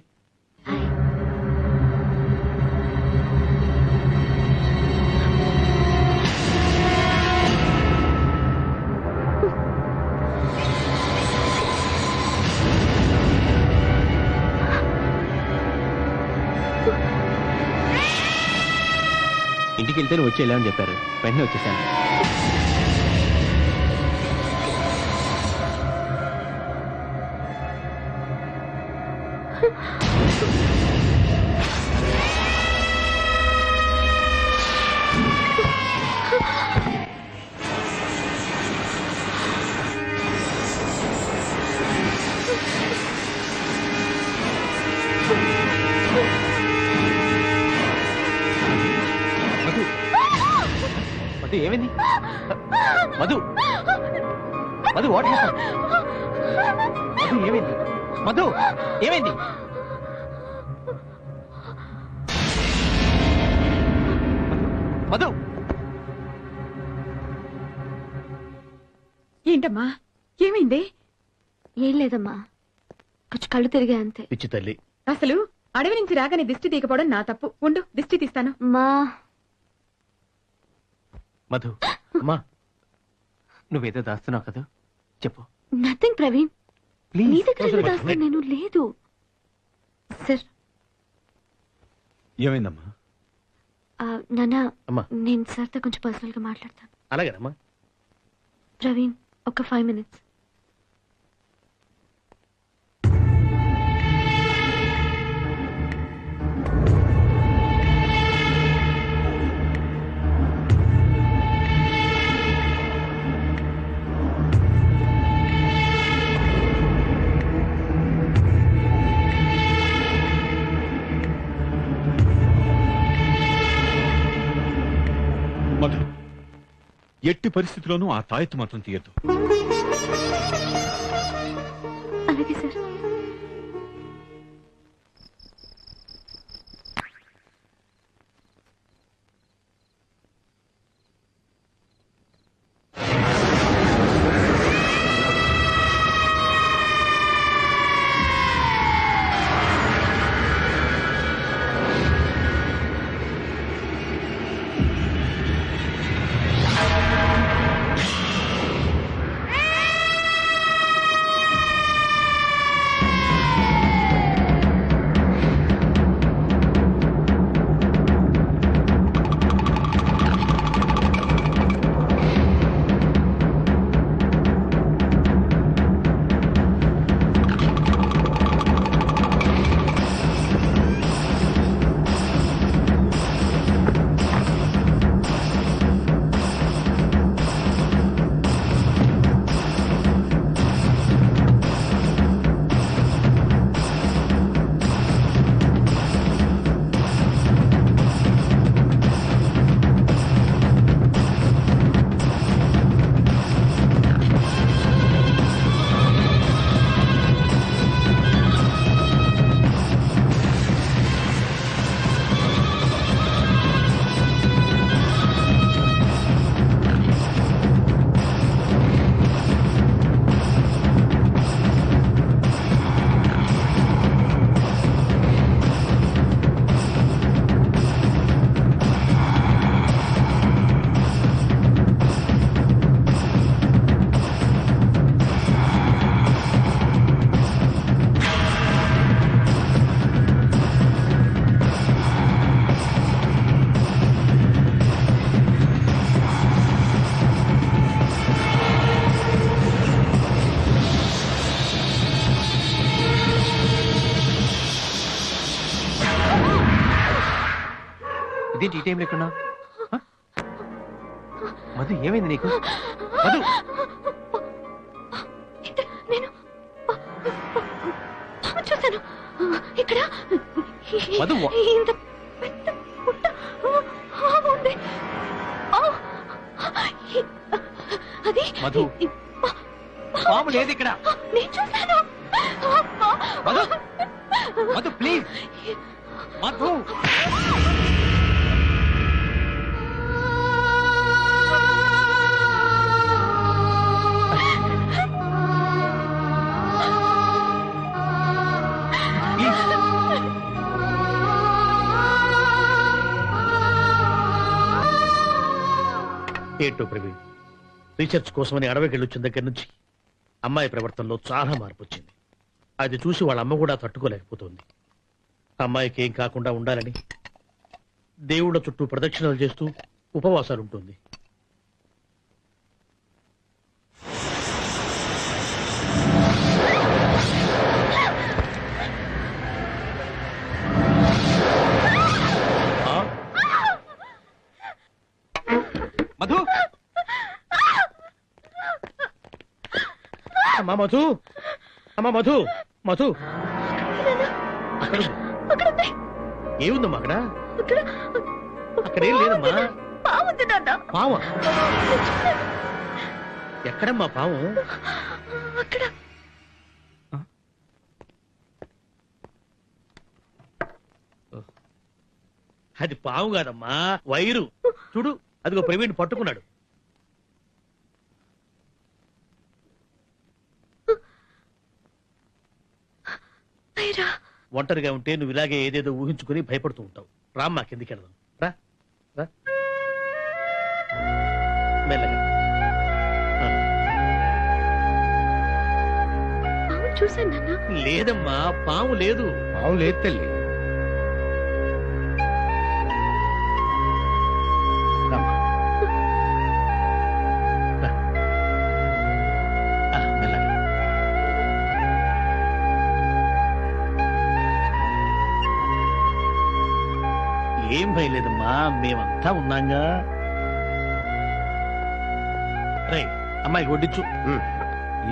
ఇంటికి వెళ్తే నువ్వు వచ్చి వెళ్ళామని చెప్పారు, వెంటనే వచ్చేసాను. మధు ఏమైంది? Madhu Madhu what happened? మధు ఏమైంది? మధు ఏమైంది? మధు ఏంటమ్మా ఏమైంది? ఏం లేదమ్మా, కొంచెం కళ్ళు తిరిగా అంతే. పిచ్చి తల్లి, అసలు అడవి నుంచి రాగానే దిష్టి తీయకపోవడం నా తప్పు. ఉండు, దిష్టి తీస్తాను. మా మధు అమ్మా, నువ్వేదో దాస్తున్నావు కదా, చెప్పు. నథింగ్ ప్రవీణ్, Please, నీ దగ్గర close ఏదో your mouth. దాస్తాను నేను. లేదు సార్. ఏమైందమ్మా? నాన్న, అమ్మా. నేను సార్తో కొంచెం పర్సనల్ గా మాట్లాడతాను. అలాగేనమ్మా. ప్రవీణ్, ఒక 5 minutes. మధు, ఎట్టి పరిస్థితిలోనూ ఆ తాయెత్తు మాత్రం తీయద్దు. అలాగే సార్. ఇదేంటి ఈ టైంలో ఎక్కడున్నా? మధు ఏమైంది నీకు? మధు నేను చూశాను ఇక్కడ. మధు ఇంత పెద్ద పుట్ట ఉంది. అది మధు పాము లేదు ఇక్కడ. నేను చూశాను. మధు మధు ప్లీజ్ మధు. ప్లీజ్ ఏంటో ప్రవీణ్, రీసెర్చ్ కోసమని అడవికి వెళ్ళొచ్చిన దగ్గర నుంచి అమ్మాయి ప్రవర్తనలో చాలా మార్పు వచ్చింది. అది చూసి వాళ్ళ అమ్మ కూడా తట్టుకోలేకపోతుంది. అమ్మాయికి ఏం కాకుండా ఉండాలని దేవుళ్ళ చుట్టూ ప్రదక్షిణలు చేస్తూ ఉపవాసాలుంటుంది. మధు, అమ్మా మధు, అమ్మా మధు, మధు అక్కడ ఏముందమ్మా? అక్కడ ఏం లేదమ్మా. పావా? ఎక్కడమ్మా పాము? అది పాము కాదమ్మా, వైరు. చూడు, అదిగో ప్రవీణ్ పట్టుకున్నాడు. ఒంటరిగా ఉంటే నువ్వు ఇలాగే ఏదేదో ఊహించుకుని భయపడుతూ ఉంటావు. రామ్మా, కిందికి వెళ్దాం. రా రా, మెల్లగా. లేదమ్మా, పాము లేదు. పాము లేదు తల్లి. ఏం భయం లేదమ్మా, మేమంతా ఉన్నాగా. రేయ్, అమ్మాయికి వడ్డించు.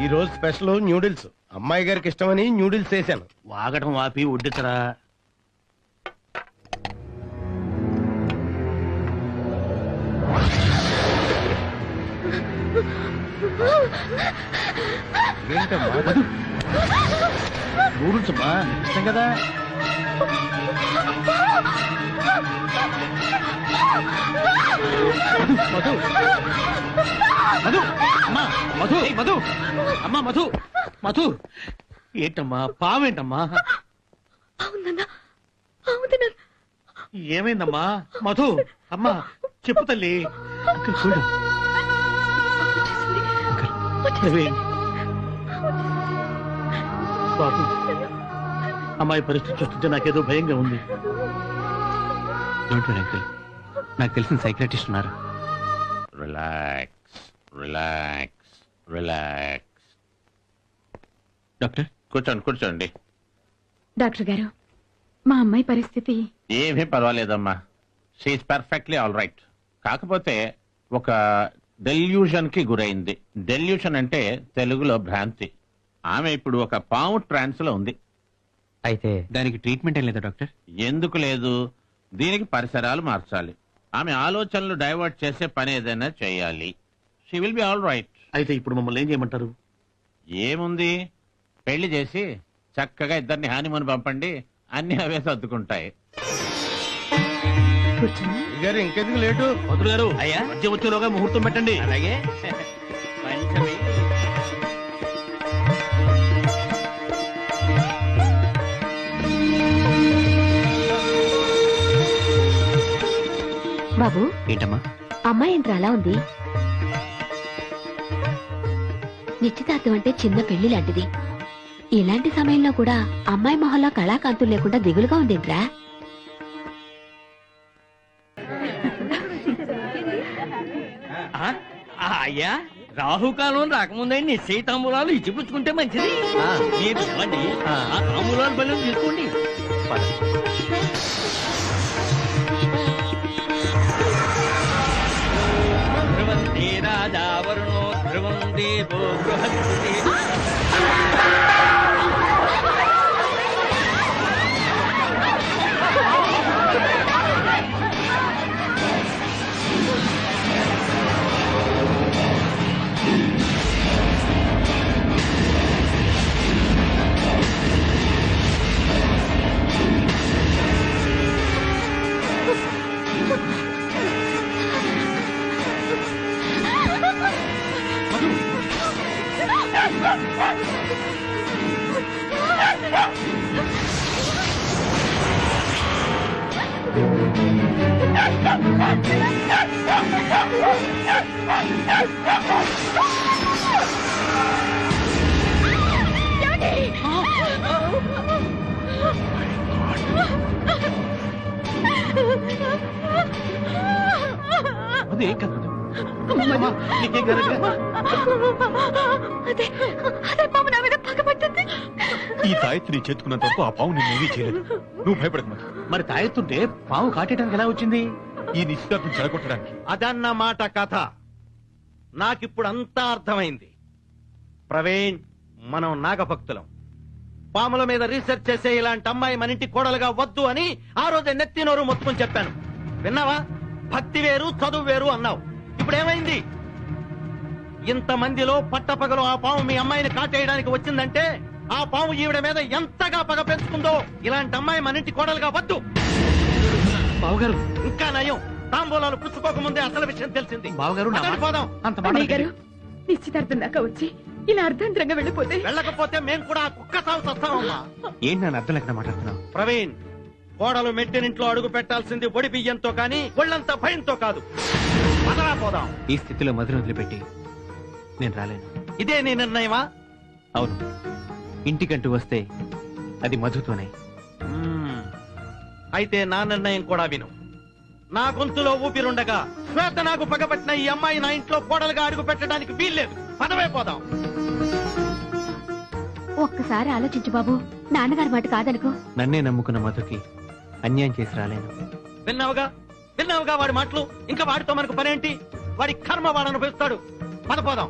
ఈ రోజు స్పెషల్ న్యూడిల్స్. అమ్మాయి గారికి ఇష్టమని న్యూడిల్స్ వేసాను. వాగటం వాపి వడ్డించరా. నూడిల్స్ అమ్మా, ఇష్టం కదా. మధు, మధు, అమ్మా మధు, మధు, అమ్మా మధు, మధు. ఏంటమ్మా, పావేంటమ్మా? ఏమైందమ్మా? మధు, అమ్మా చెప్పు తల్లి. చూడు బాబు, అమ్మాయి పరిస్థితి చూస్తుంటే నాకేదో భయంగా ఉంది. డోంట్ వరీ అంకుల్, నాకు తెలిసిన సైకియాట్రిస్ట్ ఉన్నారు. Relax, relax, relax. డాక్టర్, కూర్చోండి, కూర్చోండి. డాక్టర్ గారు, మా అమ్మాయి పరిస్థితి ఏమీ పర్వాలేదమ్మా. She's perfectly all right. కాకపోతే ఒక డెల్యూషన్ కి గురైంది. డెల్యూషన్ అంటే తెలుగులో భ్రాంతి. ఆమె ఇప్పుడు ఒక పాము ట్రాన్స్ లో ఉంది. అయితే దానికి ట్రీట్మెంట్ ఏం లేదా డాక్టర్? ఎందుకు లేదు, దీనికి పరిసరాలు మార్చాలి. ఆమె ఆలోచనలు డైవర్ట్ చేసే పని ఏదైనా చేయాలి. She will be all right. అయితే ఇప్పుడు మమ్మల్ని ఏం చేయమంటారు? ఏముంది, పెళ్లి చేసి చక్కగా ఇద్దరిని హానిమూన్ పంపండి, అన్ని అవే సర్దుకుంటాయి. గారు ఇంకెందుకు లేటు? మంత్రులు గారు, అయ్యా మధ్య వచ్చేలోగా ముహూర్తం పెట్టండి. అలాగే. పంచమి. బాబు, ఏంటమ్మా? అమ్మాయి ఏంట్రా అలా ఉంది? నిశ్చితార్థం అంటే చిన్న పెళ్లి లాంటిది. ఇలాంటి సమయంలో కూడా అమ్మాయి మొహంలో కళాకాంతులు లేకుండా దిగులుగా ఉందేంట్రా? అయ్యా, రాహుకాలం రాకముందే నిశ్చయ తాంబూలాలు ఇచ్చిపుచ్చుకుంటే మంచిది. మీరు ఇవ్వండి, ఆ తాంబూలాలు బలం తీసుకోండి. ధ్రువంతి రాజా వరుణో ధ్రువం దేవో బృహస్పతి. అదే కదా నీకేం కరెక్ట్ అదే అదే పాము నా మీద పగబట్టింది. ఈ తాయెత్తు నీ చేతుకున్నంత వరకు ఆ పాము నిన్నేమీ చేయలేదు. నువ్వు భయపడకు మధు. మరి తాయెత్తుంటే పాము కాటేయడానికి ఎలా వచ్చింది? ఈ నిశ్చితార్థం చెడగొట్టడానికి. అదన్నమాట కథ. నాకిప్పుడు అంతా అర్థమైంది. ప్రవీణ్, మనం నాగభక్తులం. పాముల మీద రీసెర్చ్ చేసే ఇలాంటి అమ్మాయి మన ఇంటి కోడలుగా వద్దు అని ఆ రోజు నెత్తి నోరు మొత్తం చెప్పాను. విన్నావా? భక్తి వేరు చదువు వేరు అన్నావు. ఇప్పుడు ఏమైంది? ఇంతమందిలో పట్టపగలు ఆ పాము మీ అమ్మాయిని కాటేయడానికి వచ్చిందంటే ఆ పాము ఈవిడ మీద ఎంతగా పగ పెంచుకుందో. ఇలాంటి అమ్మాయి మన ఇంటి కోడలుగా వద్దు. బావగారు, ఇంకా నయం, తాంబూలాలు పుచ్చుకోకముందే అసలు విషయం తెలిసింది. బావగారు, పోదాం. అన్నయ్య గారు, నిశ్చితార్థం దాకా వచ్చి ఇలా అర్ధాంతరంగా వెళ్ళిపోతే వెళ్ళకపోతే మేము కూడా ఆ కుక్క సాగు వస్తామమ్మా. ఏంటి నన్ను అర్థం లేకుండా మాట్లాడుతున్నావు? ప్రవీణ్, కోడలు మెట్టినింట్లో అడుగు పెట్టాల్సింది ఒడి బియ్యంతో కానీ ఒళ్ళంతా భయంతో కాదు. పదరా పోదాం. ఈ స్థితిలో మధుర వదిలిపెట్టి నేను రాలేను. ఇదే నీ నిర్ణయమా? అవును, ఇంటికంటూ వస్తే అది మధుతోనే. అయితే నా నిర్ణయం కూడా విను. నా గొంతులో ఊపిరుండగా శ్వేత నాకు పగబట్టిన ఈ అమ్మాయి నా ఇంట్లో కోడలుగా అడుగు పెట్టడానికి వీల్లేదు. పదవే పోదాం. ఒక్కసారి ఆలోచించు బాబు, నాన్నగారి మాట కాదనుకో. నన్నే నమ్ముకున్న మధుకి అన్యాయం చేసి రాలేను. విన్నావుగా విన్నావుగా వాడి మాటలు. ఇంకా వాడితో మనకు పనేంటి? వాడి కర్మ వాడు అనుభవిస్తాడు. పదపోదాం.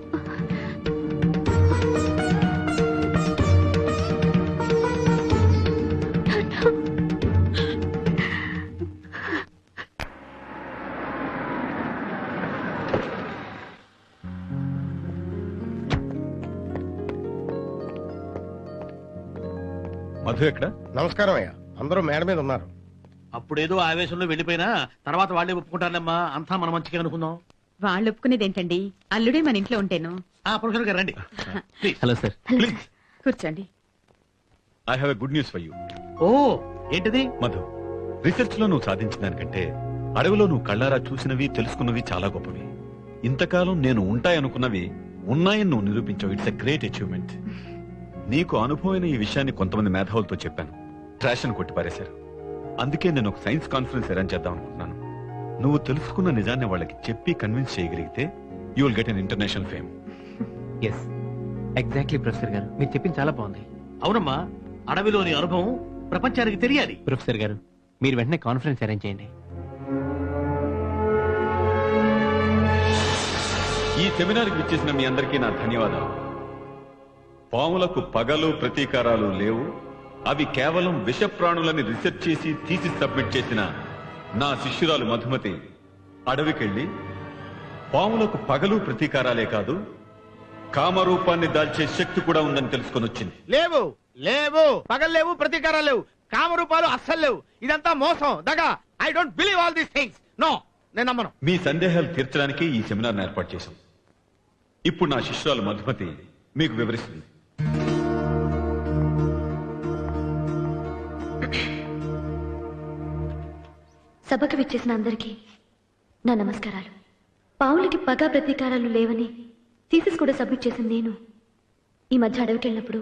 మధు ఎక్కడ? నమస్కారం అయ్యా. అందరూ మేడ మీద ఉన్నారు. అప్పుడేదో ఆవేశంలో వెళ్ళిపోయినా తర్వాత వాళ్ళే ఒప్పుకుంటారమ్మా. అంతా మన మంచిగా అనుకుందాం. వాళ్ళు ఒప్పుకునేదేంటండి? అల్లుడే మన ఇంట్లో ఉంటేను. ప్రొఫెసర్ గారు రండి. Hello sir. ప్లీజ్ కూర్చోండి. I have a good news for you. Oh, ఏంటిది? మధు, రీసెర్చ్ లో నువ్వు సాధించిన దానికంటే అడవిలో నువ్వు కళ్ళారా చూసినవి తెలుసుకున్నవి చాలా గొప్పవి. ఇంతకాలం నేను ఉంటాయనుకున్నవి ఉన్నాయని నువ్వు నిరూపించావు. It's a great achievement. నీకు అనుభవమైన ఈ విషయాన్ని కొంతమంది మేధావులతో చెప్పాను. ట్రాష్ అని కొట్టిపారేశారు. అందుకే నేను ఒక సైన్స్ కాన్ఫరెన్స్ అరేంజ్ చేద్దాం అనుకుంటున్నాను. నువ్వు తెలుసుకున్న నిజాన్ని వాళ్ళకి చెప్పి కన్విన్స్ చేయగలిగితే you will get an international fame. Yes, exactly professor గారు, మీరు చెప్పింది చాలా బాగుంది. అవునమ్మా, అడవిలోని అనుభవం ప్రపంచానికి తెలియాలి. ప్రొఫెసర్ గారు, మీరు వెంటనే కాన్ఫరెన్స్ అరేంజ్ చేయండి. ఈ సెమినార్కి విచ్చేసిన మీ అందరికీ నా ధన్యవాదాలు. పాములకు పగలు ప్రతీకారాలు లేవు. అవి కేవలం విష ప్రాణులని రీసెర్చ్ చేసి తీసి సబ్మిట్ చేసిన నా శిష్యురాలు మధుమతి అడవికెళ్ళి పాములకు పగలు ప్రతీకారాలే కాదు, కామరూపాన్ని దాల్చే శక్తి కూడా ఉందని తెలుసుకొని వచ్చింది. లేవు లేవు, పగలు లేవు, ప్రతీకారాలు లేవు, కామరూపాలు అస్సలు లేవు. ఇదంతా మోసం, దగా. I don't believe all these things. No, నేను నమ్మను. మీ సందేహాలు తీర్చడానికి ఈ సెమినార్ ఏర్పాటు చేశాం. ఇప్పుడు నా శిష్యురాలు మధుమతి మీకు వివరిస్తుంది. సభకు విచ్చేసిన అందరికీ నా నమస్కారాలు. పావులకి పగ ప్రతీకారాలు లేవని థీసిస్ కూడా సబ్మిట్ చేసిన నేను ఈ మధ్య అడవికి వెళ్ళినప్పుడు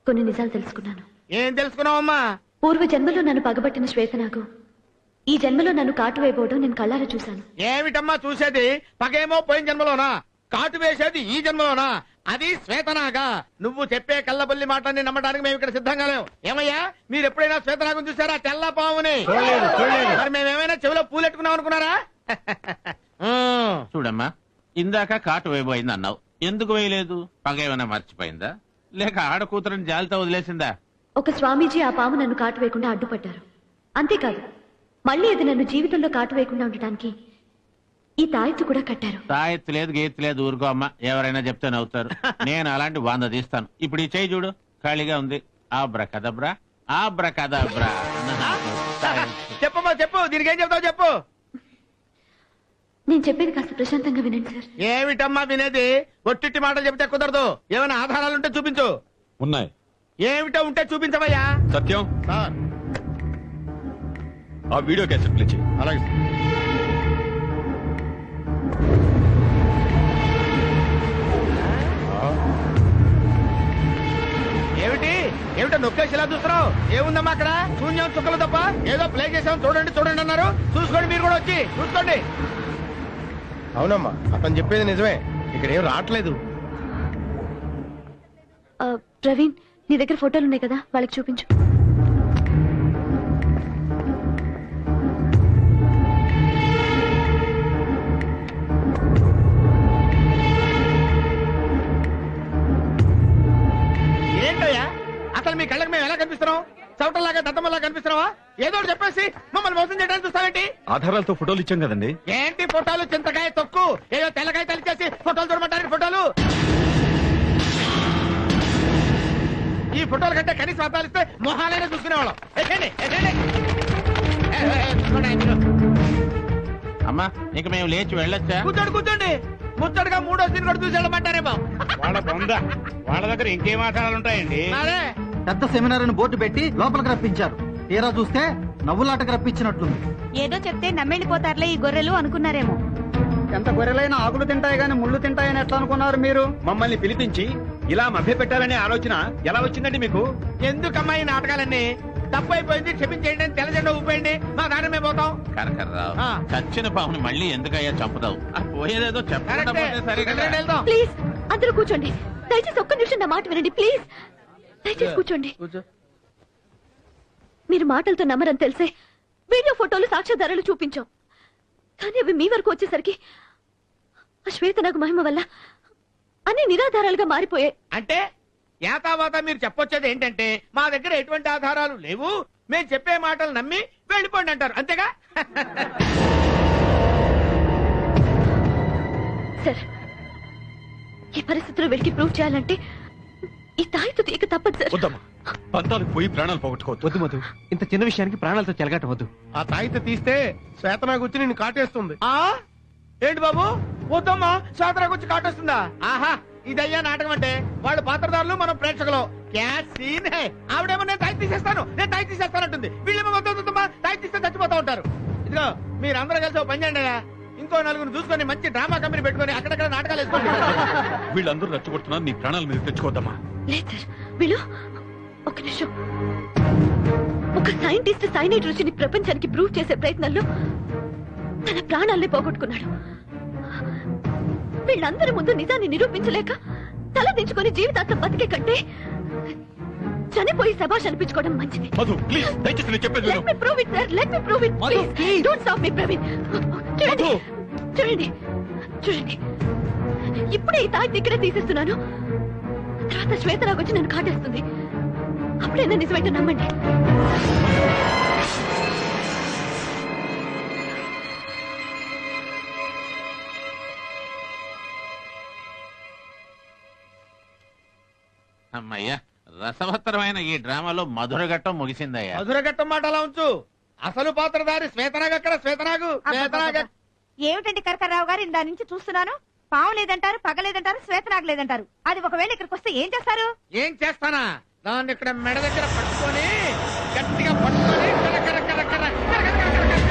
కొన్ని నిజాలు తెలుసుకున్నాను. ఏం తెలుసుకున్నావమ్మా? పూర్వ జన్మలో నన్ను పగబట్టిన శ్వేతనాగు ఈ జన్మలో నన్ను కాటు వేయబోవడం నేను కళ్ళారా చూశాను. ఏమిటమ్మా చూసేది? పగేమో పోయిన జన్మలోనా, కాటు వేసేది ఈ జన్మలోనా? అది శ్వేతనాగా. నువ్వు చెప్పే కళ్ళబల్లి మాటని నమ్మడానికి మేము ఇక్కడ సిద్ధంగా లేవు. ఏమయ్యా, మీరు ఎప్పుడైనా శ్వేతనాగం చూసారా? తెల్ల పాముని. మరి మేమేమైనా చెవిలో పూలెట్టుకున్నాం అనుకున్నారా? చూడమ్మా, ఇందాక కాటు వేయబోయింది అన్నావు. ఎందుకు వేయలేదు? పగ ఏమైనా మర్చిపోయిందా, లేక ఆడ కూతురని జాలితో వదిలేసిందా? ఒక స్వామీజీ ఆ పాము నన్ను కాటు వేయకుండా అడ్డుపడ్డారు. అంతేకాదు, మళ్ళీ అది నన్ను జీవితంలో కాటు వేయకుండా ఉండటానికి ఈ తాయెత్తు కూడా కట్టారు. తాయెత్తు లేదు, గీత్తు లేదు, ఊరుకో అమ్మా. ఎవరైనా చెప్తే నవ్వుతారు. నేను అలాంటి 100 తీస్తాను. ఇప్పుడు ఈ చేయి చూడు, ఖాళీగా ఉంది. ఆబ్రకదబ్రా, ఆబ్రకదబ్రా. చెప్పమ్మా, చెప్పు. దీనికి ఏం చెప్తావు చెప్పు. నేను చెప్పేది కాస్త ప్రశాంతంగా వినండి సార్. ఏమిటమ్మా వినేది? ఒట్టిట్టి మాటలు చెప్తే కుదరదు. ఏమైనా ఆధారాలుంటే చూపించు. ఉన్నాయి. ఏమిటో ఉంటే చూపించవయ్యా. సత్యం, సార్, ఆ వీడియో క్యాసెట్ ప్లే చేయి. అలాగే ఏమిటి ఏమిటో నొక్కేసి ఇలా చూస్తున్నావు? ఏముందమ్మా అక్కడ? శూన్యం చుక్కలు తప్ప ఏదో ప్లే చేసాం, చూడండి చూడండి అన్నారు. చూసుకోండి, మీరు కూడా వచ్చి చూసుకోండి. అవునమ్మా, అతను చెప్పేది నిజమే, ఇక్కడ ఏం రావట్లేదు. ప్రవీణ్, నీ దగ్గర ఫోటోలు ఉన్నాయి కదా, వాళ్ళకి చూపించు. ఏంటయ్యా అసలు మీ కళ్ళకి మేము ఎలా కనిపిస్తున్నాం? చవటలాగా దత్తమల్లా కనిపిస్తున్నావా? ఏదో ఒకటి చెప్పేసి మమ్మల్ని మోసం చేయడానికి చూస్తావేంటి? ఆధారాలతో ఫోటోలు ఇచ్చాం కదండి. ఏంటి ఫోటోలు? చింతకాయ తొక్కు, ఏదో తెల్లకాయ తలిచేసి ఫోటోలు చూడమంటారు. ఫోటోలు ఈ ఫోటోల కంటే కనీసం అర్థాలు ఇస్తే మొహాలైనా చూసుకునేవాళ్ళం. అమ్మా ఇక మేము లేచి వెళ్ళొచ్చా? కూర్చోండి కూర్చోండి, ముచ్చటగా 3వ సీన్ కూడా చూసి వెళ్ళమంటారేమో. వాళ్ళ బొంద, వాళ్ళ దగ్గర ఇంకేం ఆధారాలు ఉంటాయండి? అదే పెద్ద సెమినార్ బోర్డు పెట్టి లోపలికి రప్పించారు. తీరా చూస్తే నవ్వులాటకు రప్పించినట్లుంది. ఏదో చెప్తే నమ్మెళ్ళిపోతారులే ఈ గొర్రెలు అనుకున్నారేమో. ఎంత గొర్రెలైనా ఆకులు తింటాయి గాని ముళ్ళు తింటాయని ఎట్లా అనుకున్నారు మీరు? మమ్మల్ని పిలిపించి ఇలా మభ్య పెట్టాలనే ఆలోచన ఎలా వచ్చిందండి మీకు? ఎందుకమ్మా ఈ నాటకాలన్నీ? తప్పు అయిపోయింది, క్షమించేయండి అని తెల్లజెండా ఊపేయండి, మా దారి మేము పోతాం. కనకర్రావు, చచ్చిన పాముని మళ్ళీ ఎందుకయ్యా చంపుతావు? పోయేదేదో చెప్పండి. ప్లీజ్ అందరూ కూర్చోండి. దయచేసి ఒక్క నిమిషం నా మాట వినండి ప్లీజ్. దయచేసి కూర్చోండి. మీరు మాటలతో నమ్మరని తెలిసే వీడియో ఫోటోలు సాక్ష్యాధారాలు చూపించాం. కానీ అవి మీ వరకు వచ్చేసరికి ఆ శ్వేత నాకు మహిమ వల్ల అన్ని నిరాధారాలుగా మారిపోయాయి. అంటే యాతావాత మీరు చెప్పొచ్చేది ఏంటంటే మా దగ్గర ఎటువంటి ఆధారాలు లేవు, మేము చెప్పే మాటలు నమ్మి వెళ్ళిపోండి అంటారు, అంతేగా? సార్, ఈ పరిస్థితిలో వీళ్ళకి ప్రూవ్ చేయాలంటే ఈ తాయితో తీక తప్పదు సార్. వద్దమ్మా, పంతాలకు పోయి ప్రాణాలు పోగొట్టుకోవద్దు. వద్దు మధు, ఇంత చిన్న విషయానికి ప్రాణాలతో చెలగటవద్దు. ఆ తాయిత తీస్తే శ్వేతనాగుచ్చి నిన్ను కాటేస్తుంది. ఆ ఏంటి బాబు? వద్దమ్మా, శాతరాకొచ్చి కాటొస్తుందా? ఆహా, ఇదయ్యా నాటకం అంటే. వాళ్ళు పాత్రదారులు, మనం ప్రేక్షకులు. క్యా సీన్ హై. ఆవిడేమో నేను తాయి తీసేస్తానంటుంది, వీళ్ళేమో వద్దమ్మా తాయి తీస్తే చచ్చిపోతా ఉంటారు. ఇదిగో మీరందరూ కలిసి ఓ పని చేయండి, ఇంకో నలుగురు చూసుకొని మంచి డ్రామా కంపెనీ పెట్టుకొని అక్కడక్కడ నాటకాలు వేసుకోండి. వీళ్ళందరూ రెచ్చగొడుతున్నారు, నీ ప్రాణాల మీద తెచ్చుకోవద్దమ్మా. లేదు సార్, వీళ్ళు ఒక నిమిషం. ఒక సైంటిస్ట్ సైనైడ్ రుచిని ప్రపంచానికి ప్రూవ్ చేసే ప్రయత్నంలో తన ప్రాణాల్ని పోగొట్టుకున్నాడు. వీళ్ళందరి ముందు నిజాన్ని నిరూపించలేక తల దించుకొని జీవితాంతం బతికే కంటే చనిపోయి శభాష్ అనిపించుకోవడం మంచిది. మధు ప్లీజ్, దయచేసి నేను చెప్పేది విను. Let me prove it, sir. Let me prove it, please. Don't stop me, Praveen. చూడండి చూడండి చూడండి, ఇప్పుడే ఈ తాయి ఇక్కడే తీసేస్తున్నాను. తర్వాత శ్వేతరాగు వచ్చి నన్ను కాటేస్తుంది. అప్పుడైనా నిజమైతే నమ్మండి. అమ్మయ్యా, రసవత్తరమైన ఈ డ్రామాలో మధురఘట్టం ముగిసిందయ్యా. మధురఘట్టం మాట అలా ఉంచు, అసలు పాత్రధారి శ్వేతనాగు ఎక్కడ? శ్వేతనాగు ఏమిటండి కరకర్రావు గారు, ఇందా నుంచి చూస్తున్నాను. పావు లేదంటారు, పగ లేదంటారు, శ్వేతనాగు లేదంటారు. అది ఒకవేళ ఇక్కడికి వస్తే ఏం చేస్తారు? ఏం చేస్తానా? దాన్ని ఇక్కడ మెడ దగ్గర పట్టుకొని గట్టిగా పట్టుకొని కర కర కర కర కర కర కర కర.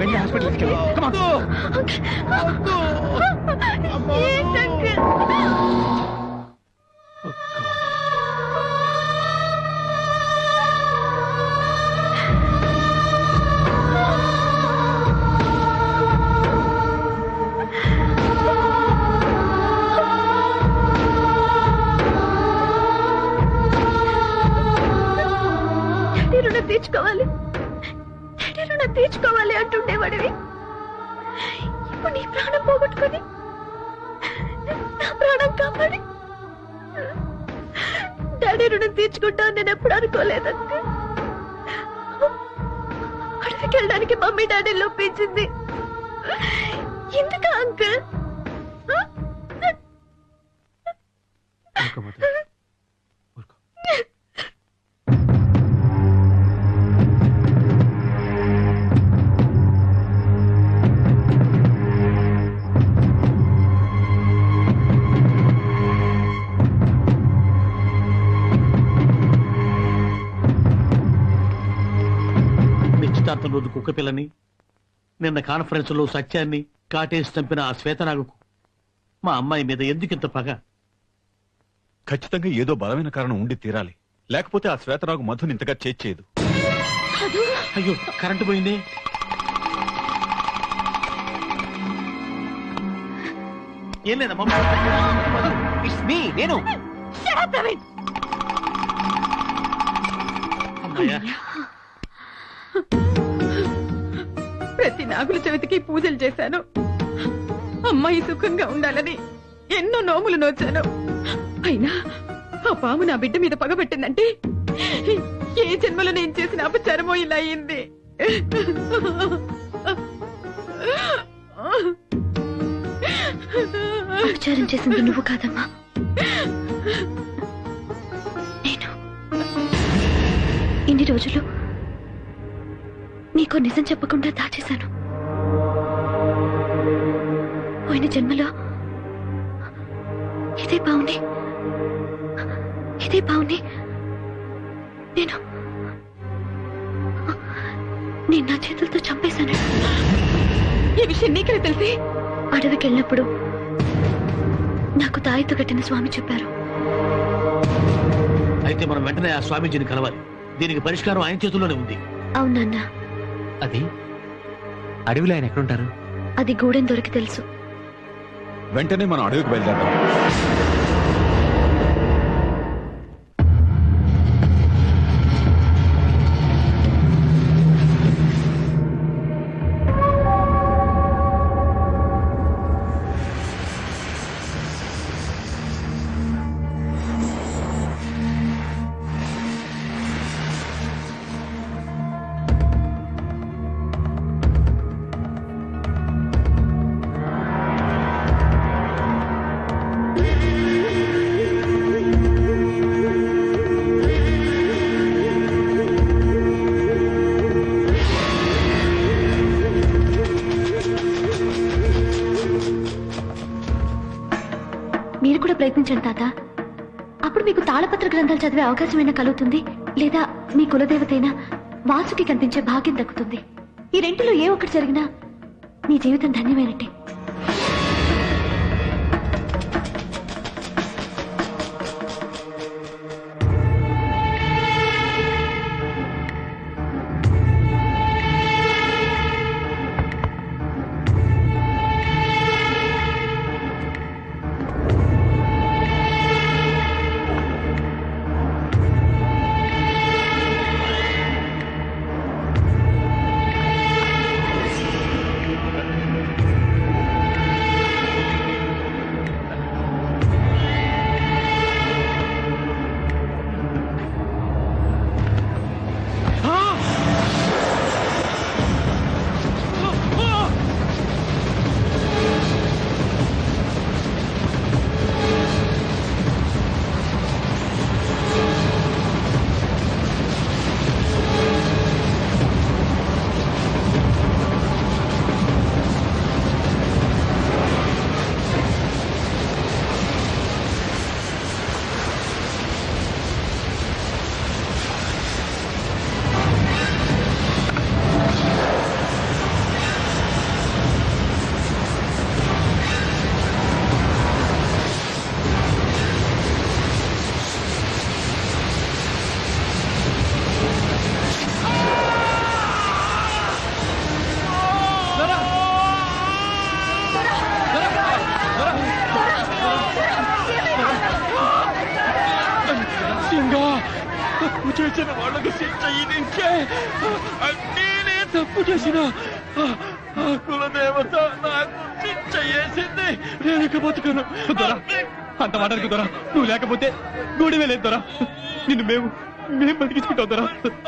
వెళ్ళి హాస్పిటల్ కావాలి అంటుండేవాడివి. ఇప్పుడు నీ ప్రాణం పోగొట్టుకుని నా ప్రాణం కాపాడి డాడీ రుణం తీర్చుకుంటాను నేను ఎప్పుడు అనుకోలేదంటే. అడవికి వెళ్ళడానికి మమ్మీ డాడీ లోపించింది ఎందుకు అంకుల్? నిశ్చితార్థం రోజు కుక్క పిల్లని, నిన్న కాన్ఫరెన్స్ లో సత్యాన్ని కాటేసి చంపిన ఆ శ్వేతనాగుకు మా అమ్మాయి మీద ఎందుకింత పగ? ఖచ్చితంగా ఏదో బలమైన కారణం ఉండి తీరాలి, లేకపోతే ఆ శ్వేతరాగు మధుని ఇంతగా చేర్చేయదు. అయ్యో కరెంటు పోయింది. ఏం లేదమ్మా, ఇట్స్ మీ, నేను. ప్రతి నాగుల చవితికి పూజలు చేశాను. అమ్మాయి సుఖంగా ఉండాలని ఎన్నో నోములు నోచాను. అయినా ఆ పాము నా బిడ్డ మీద పగబట్టిందంటే ఏ జన్మలో నేను చేసిన అపచారమో ఇలా అయింది. అపచారం చేసింది నువ్వు కాదమ్మా, నేను. ఇన్ని రోజులు నీకో నిజం చెప్పకుండా దాచేశాను. పోయిన జన్మలో ఇదే బావుని నేను నా చేతులతో చంపేశాను. ఈ విషయం నీకే తెలిసి? అడవికి వెళ్ళినప్పుడు నాకు తాయితో కట్టిన స్వామి చెప్పారు. అయితే మనం వెంటనే ఆ స్వామీజీని కలవాలి. దీనికి పరిష్కారం ఆయన చేతుల్లోనే ఉంది. అవునన్నా. అది అడవిలో ఆయన ఎక్కడుంటారు? అది గూడెం దొరికి తెలుసు. వెంటనే మనం అడవికి బయలుదేరాం. మీరు కూడా ప్రయత్నించండి తాత. అప్పుడు మీకు తాళపత్ర గ్రంథాలు చదివే అవకాశమైనా కలుగుతుంది, లేదా మీ కులదేవతైన వాసుకి కనిపించే భాగ్యం దక్కుతుంది. ఈ రెంటిలో ఏ ఒక్కటి జరిగినా మీ జీవితం ధన్యమైనట్టే. తప్పు చేసిన వాళ్ళకు శిక్ష ఇదించే నేనే తప్పు చేసిన ఆ కులదేవత నాకు శిక్ష చేసింది. నేను ఇక బతుకను. అంత మాటకు దొరా, నువ్వు లేకపోతే గూడివే లేదు దొరా. నిన్ను మేము బతికించుకుంటాం దొరా.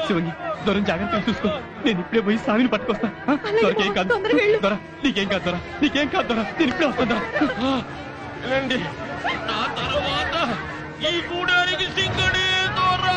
శివంగి, దొరం జాగ్రత్తగా చూసుకో. నేను ఇప్పుడే పోయి స్వామిని పట్టుకొస్తా. దొరకేం కాదు దొరా, నీకేం కాదు దొరా, నీకేం కాదు దొరా. నేను ఇప్పుడే వస్తాను దొరా. రండి, నా తర్వాత ఈ గూడానికి సింగడే దొరా.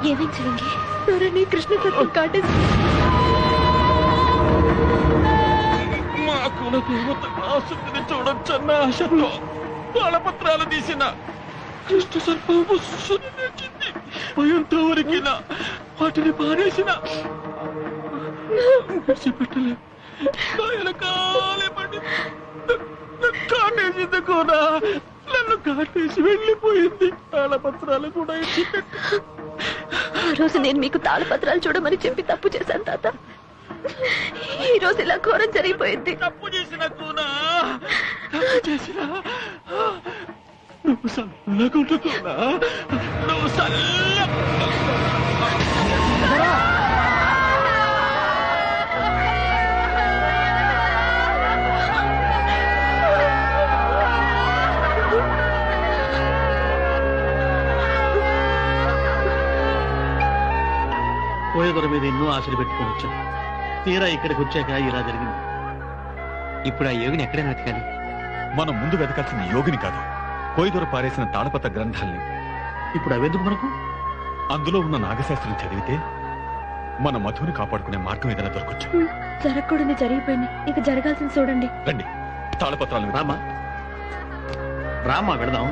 ఏమేం చిరంగి సరే కృష్ణ సత్యం కాటేసి మా కులదేవత ఆసక్తిని చూడొచ్చన్న ఆశతో తాళపత్రాలు తీసిన కృష్ణ సర్పము లేచింది. భయంతో వరికిన వాటిని పారేసిన పెట్టలే కాటేసింది కూడా. నన్ను కాటేసి వెళ్ళిపోయింది. తాళపత్రాలు కూడా ఇచ్చి ఆ రోజు నేను మీకు తాళపత్రాలు చూడమని చెప్పి తప్పు చేశాను తాత. ఈ రోజు ఇలా ఘోరం జరిగిపోయింది. తప్పు చేసిన కూనా, తప్పు చేసిన నువ్వు సల్లగుంటున్నా, నువ్వు సల్ల పోయేదొర మీద ఎన్నో ఆశలు పెట్టుకుని వచ్చాను. తీరా ఇక్కడికి వచ్చాక ఇలా జరిగింది. ఇప్పుడు ఆ యోగిని ఎక్కడైనా వెతకాలి. మనం ముందు వెతకాల్సిన యోగిని కాదు, కోయిదొర పారేసిన తాళపత్ర గ్రంథాల్ని. ఇప్పుడు అవెందుకు మనకు? అందులో ఉన్న నాగశాస్త్రం చదివితే మన మధుని కాపాడుకునే మార్గం ఏదైనా దొరకొచ్చు. జరగకూడని జరిగిపోయింది, ఇక జరగాల్సింది చూడండి. రండి, తాళపత్రాలు రామా రామా వెళదాం.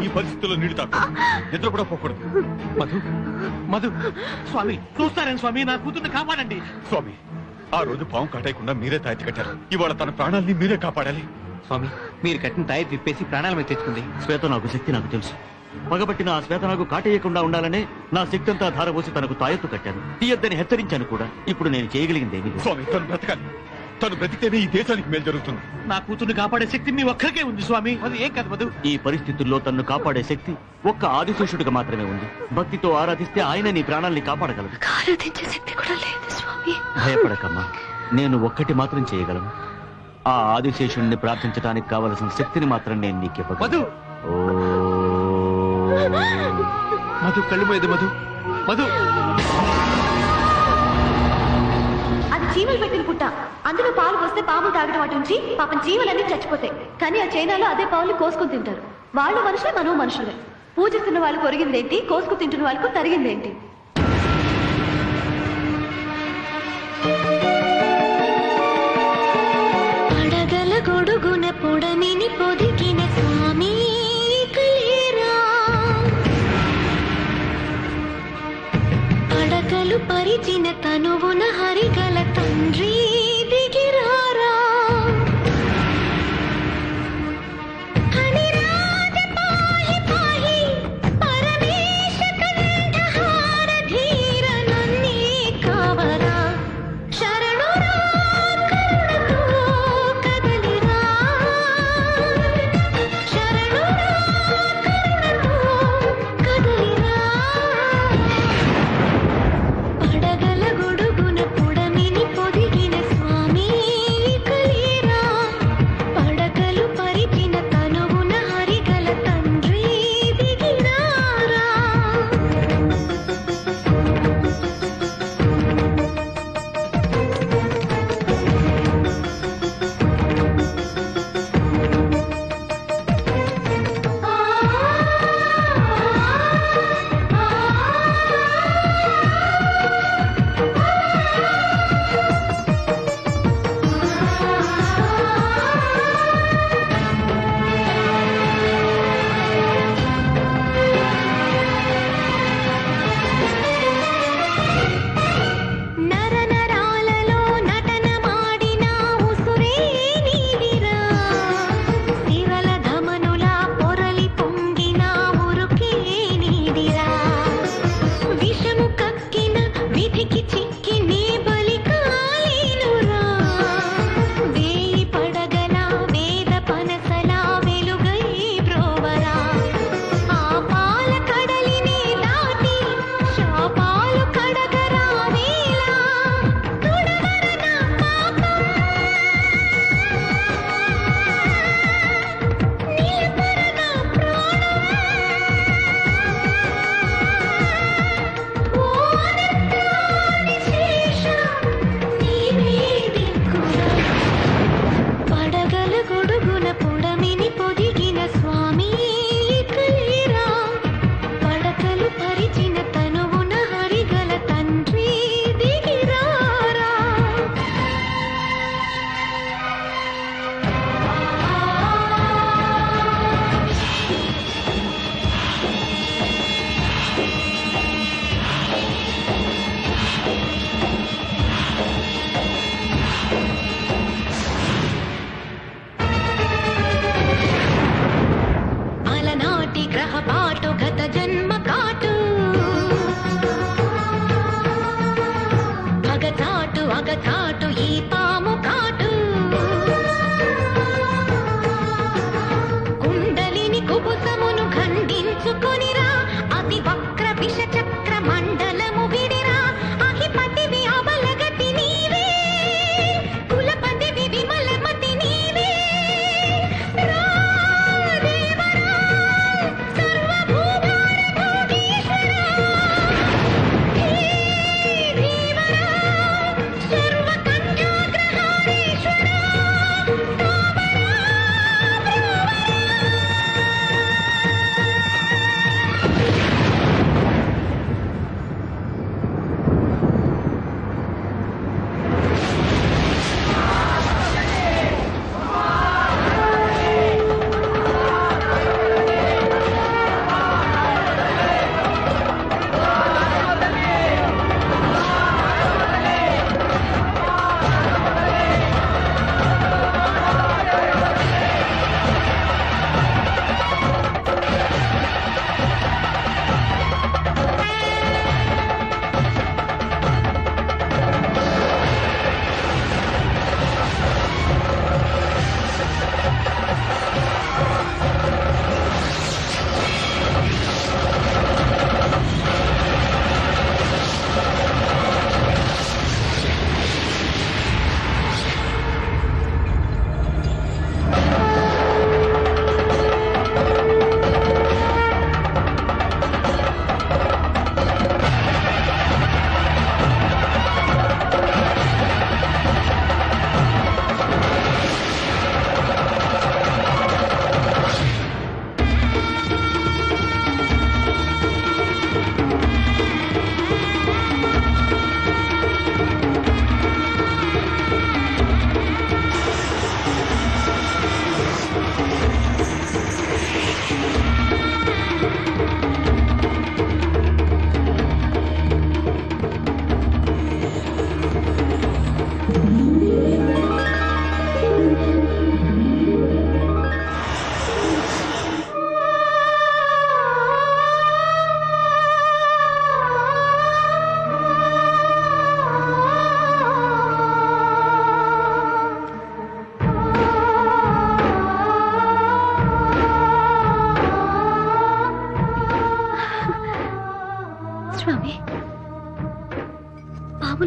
ఈ పరిస్థితుల్లో నీళ్లు తాకు, నిద్ర కూడా పోకూడదు. మధు మధు స్వామి చూస్తారని స్వామి, నా కూతుర్ని కాపాడండి స్వామి. ఆ రోజు పాము కాటేయకుండా మీరే తాయెత్తి కట్టారు. ఇవాళ తన ప్రాణాల్ని మీరే కాపాడాలి. స్వామి, మీరు కట్టిన తాయెత్తి విప్పేసి ప్రాణాల మీద తెచ్చుకుంది. శ్వేతనాగు శక్తి నాకు తెలుసు. పగబట్టిన ఆ శ్వేతనాగు కాటేయకుండా ఉండాలనే నా శక్తి అంతా ధారపోసి తనకు తాయెత్తు కట్టాను. తీయద్దని హెచ్చరించాను కూడా. ఇప్పుడు నేను చేయగలిగింది ఏమి లేదు. స్వామి, తను బ్రతకాలి. తను బ్రతికితేనే ఈ దేశానికి మేలు జరుగుతుంది. నా కూతుర్ని కాపాడే శక్తి మీ ఒక్కరికే ఉంది స్వామి. అది ఏం కాదు మధు. ఈ పరిస్థితుల్లో తన్ను కాపాడే శక్తి ఒక్క ఆదిశేషుడికి మాత్రమే ఉంది. భక్తితో ఆరాధిస్తే ఆయన నీ ప్రాణాల్ని కాపాడగలడు. ఆరాధించే శక్తి కూడా లేదు స్వామి. భయపడకమ్మా, నేను ఒక్కటి మాత్రం చేయగలను. ఆ ఆదిశేషుణ్ణి ప్రార్థించడానికి కావలసిన శక్తిని మాత్రం నేను నీకివ్వగలను. మధు కళ్ళు మీద మధు మధు. అది చీమలు పెట్టిన పుట్ట. అందులో పాలు పోస్తే పాములు తాగడం అటు నుంచి పాపం చీమలన్నీ చచ్చిపోతాయి. కానీ ఆ చైనాలో అదే పావులు కోసుకుని తింటారు. వాళ్ళు మనుషులే, మనం మనుషులే. పూజిస్తున్న వాళ్ళకు ఒరిగిందేంటి, కోసుకు తింటున్న వాళ్ళకు తరిగిందేంటి? పడగల గొడుగున పొడమిని పొదిగిన స్వామి కలేరా, పడగలు పరిచిన తనువున హరిగల తండ్రి దిగిరారా, హరిరాజ పాహి పాహి పరమేశ కంఠహార ధీర నన్నే కావరా, శరణురా కరుణతో కదలిరా, శరణురా కరుణతో కదలిరా, పడగల గొడుగున పొడమిని పొదిగిన స్వామి కలేరా, పడగలు పరిచిన తనువున హరిగల తండ్రి దిగిరారా. నర నరాలలో నటన మాడిన ఉసురే నీవిరా, శివల ధమనుల పొరలి పొంగిన ఉరుకే నీదిరా, విషము కక్కిన విధికి చిక్కి నే బలి కాలేనురా, వేయి పడగల వేద పనసల వెలుగై బ్రోవరా, ఆ పాల కడలిని దాటి శాపాలు కడగరా వేళ, తుడవరన పాపం నిలపరన ప్రాణం, ఓ అనంతాదిశేష నీవే దిక్కురా, పడగల గొడుగున పొడమిని పొదిగిన స్వామి కలేరా, పడకలు పరిచిన తనువున హరిగల తండ్రి దిగిరారా. అలనాటి గ్రహపాటు గత జన్మ కాటు, అగచాటు అగచాటు ఈ పాము కాటు, కుండలిని కుబుసమును ఖండించుకొనిరా, అతి వక్ర విష చక్ర మండలము విడిరా, అహిపతివి అబలగతి నీవే, కులపతివి విమలమతి నీవే, రా దేవరా సర్వ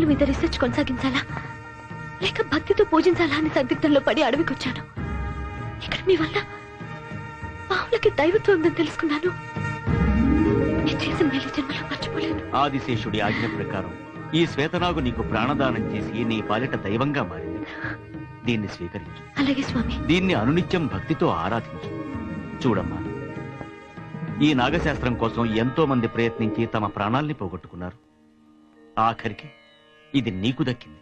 పాముల మీద రీసెర్చ్ కొనసాగించాలా లేక భక్తితో పూజించాలా అని సందిగ్ధంలో పడి అడవికొచ్చాను. ఇక్కడ మీ వల్ల పాములకి దైవత్వం ఉందని తెలుసుకున్నాను. నేను చేసిన మేలు జన్మలో మర్చిపోలేను. ఆదిశేషుడి ఆజ్ఞ ప్రకారం ఈ శ్వేతనాగు నీకు ప్రాణదానం చేసి నీ పాలిట దైవంగా మారింది. దీన్ని స్వీకరించు. అలాగే స్వామి. దీన్ని అనునిత్యం భక్తితో ఆరాధించు. చూడమ్మా, ఈ నాగశాస్త్రం కోసం ఎంతో మంది ప్రయత్నించి తమ ప్రాణాల్ని పోగొట్టుకున్నారు. ఆఖరికి ఇది నీకు దక్కింది.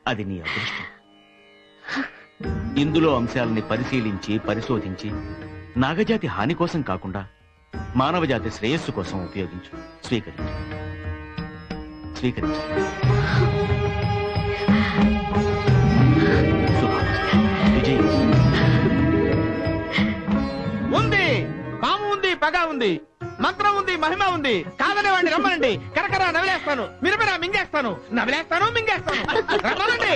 అది నీ అదృష్టం. ఇందులో అంశాలని పరిశీలించి పరిశోధించి నాగజాతి హాని కోసం కాకుండా మానవజాతి శ్రేయస్సు కోసం ఉపయోగించు. స్వీకరించు. స్వీకరించు. విజయ్. ఉంది, పాము ఉంది, పగ ఉంది, మంత్రం ఉంది, మహిమ ఉంది. కాదనే వాడిని రమ్మనండి. కరకర నవిలేస్తాను, మిరమిరా మింగేస్తాను, నవిలేస్తాను, మింగేస్తాను. రమ్మనండి.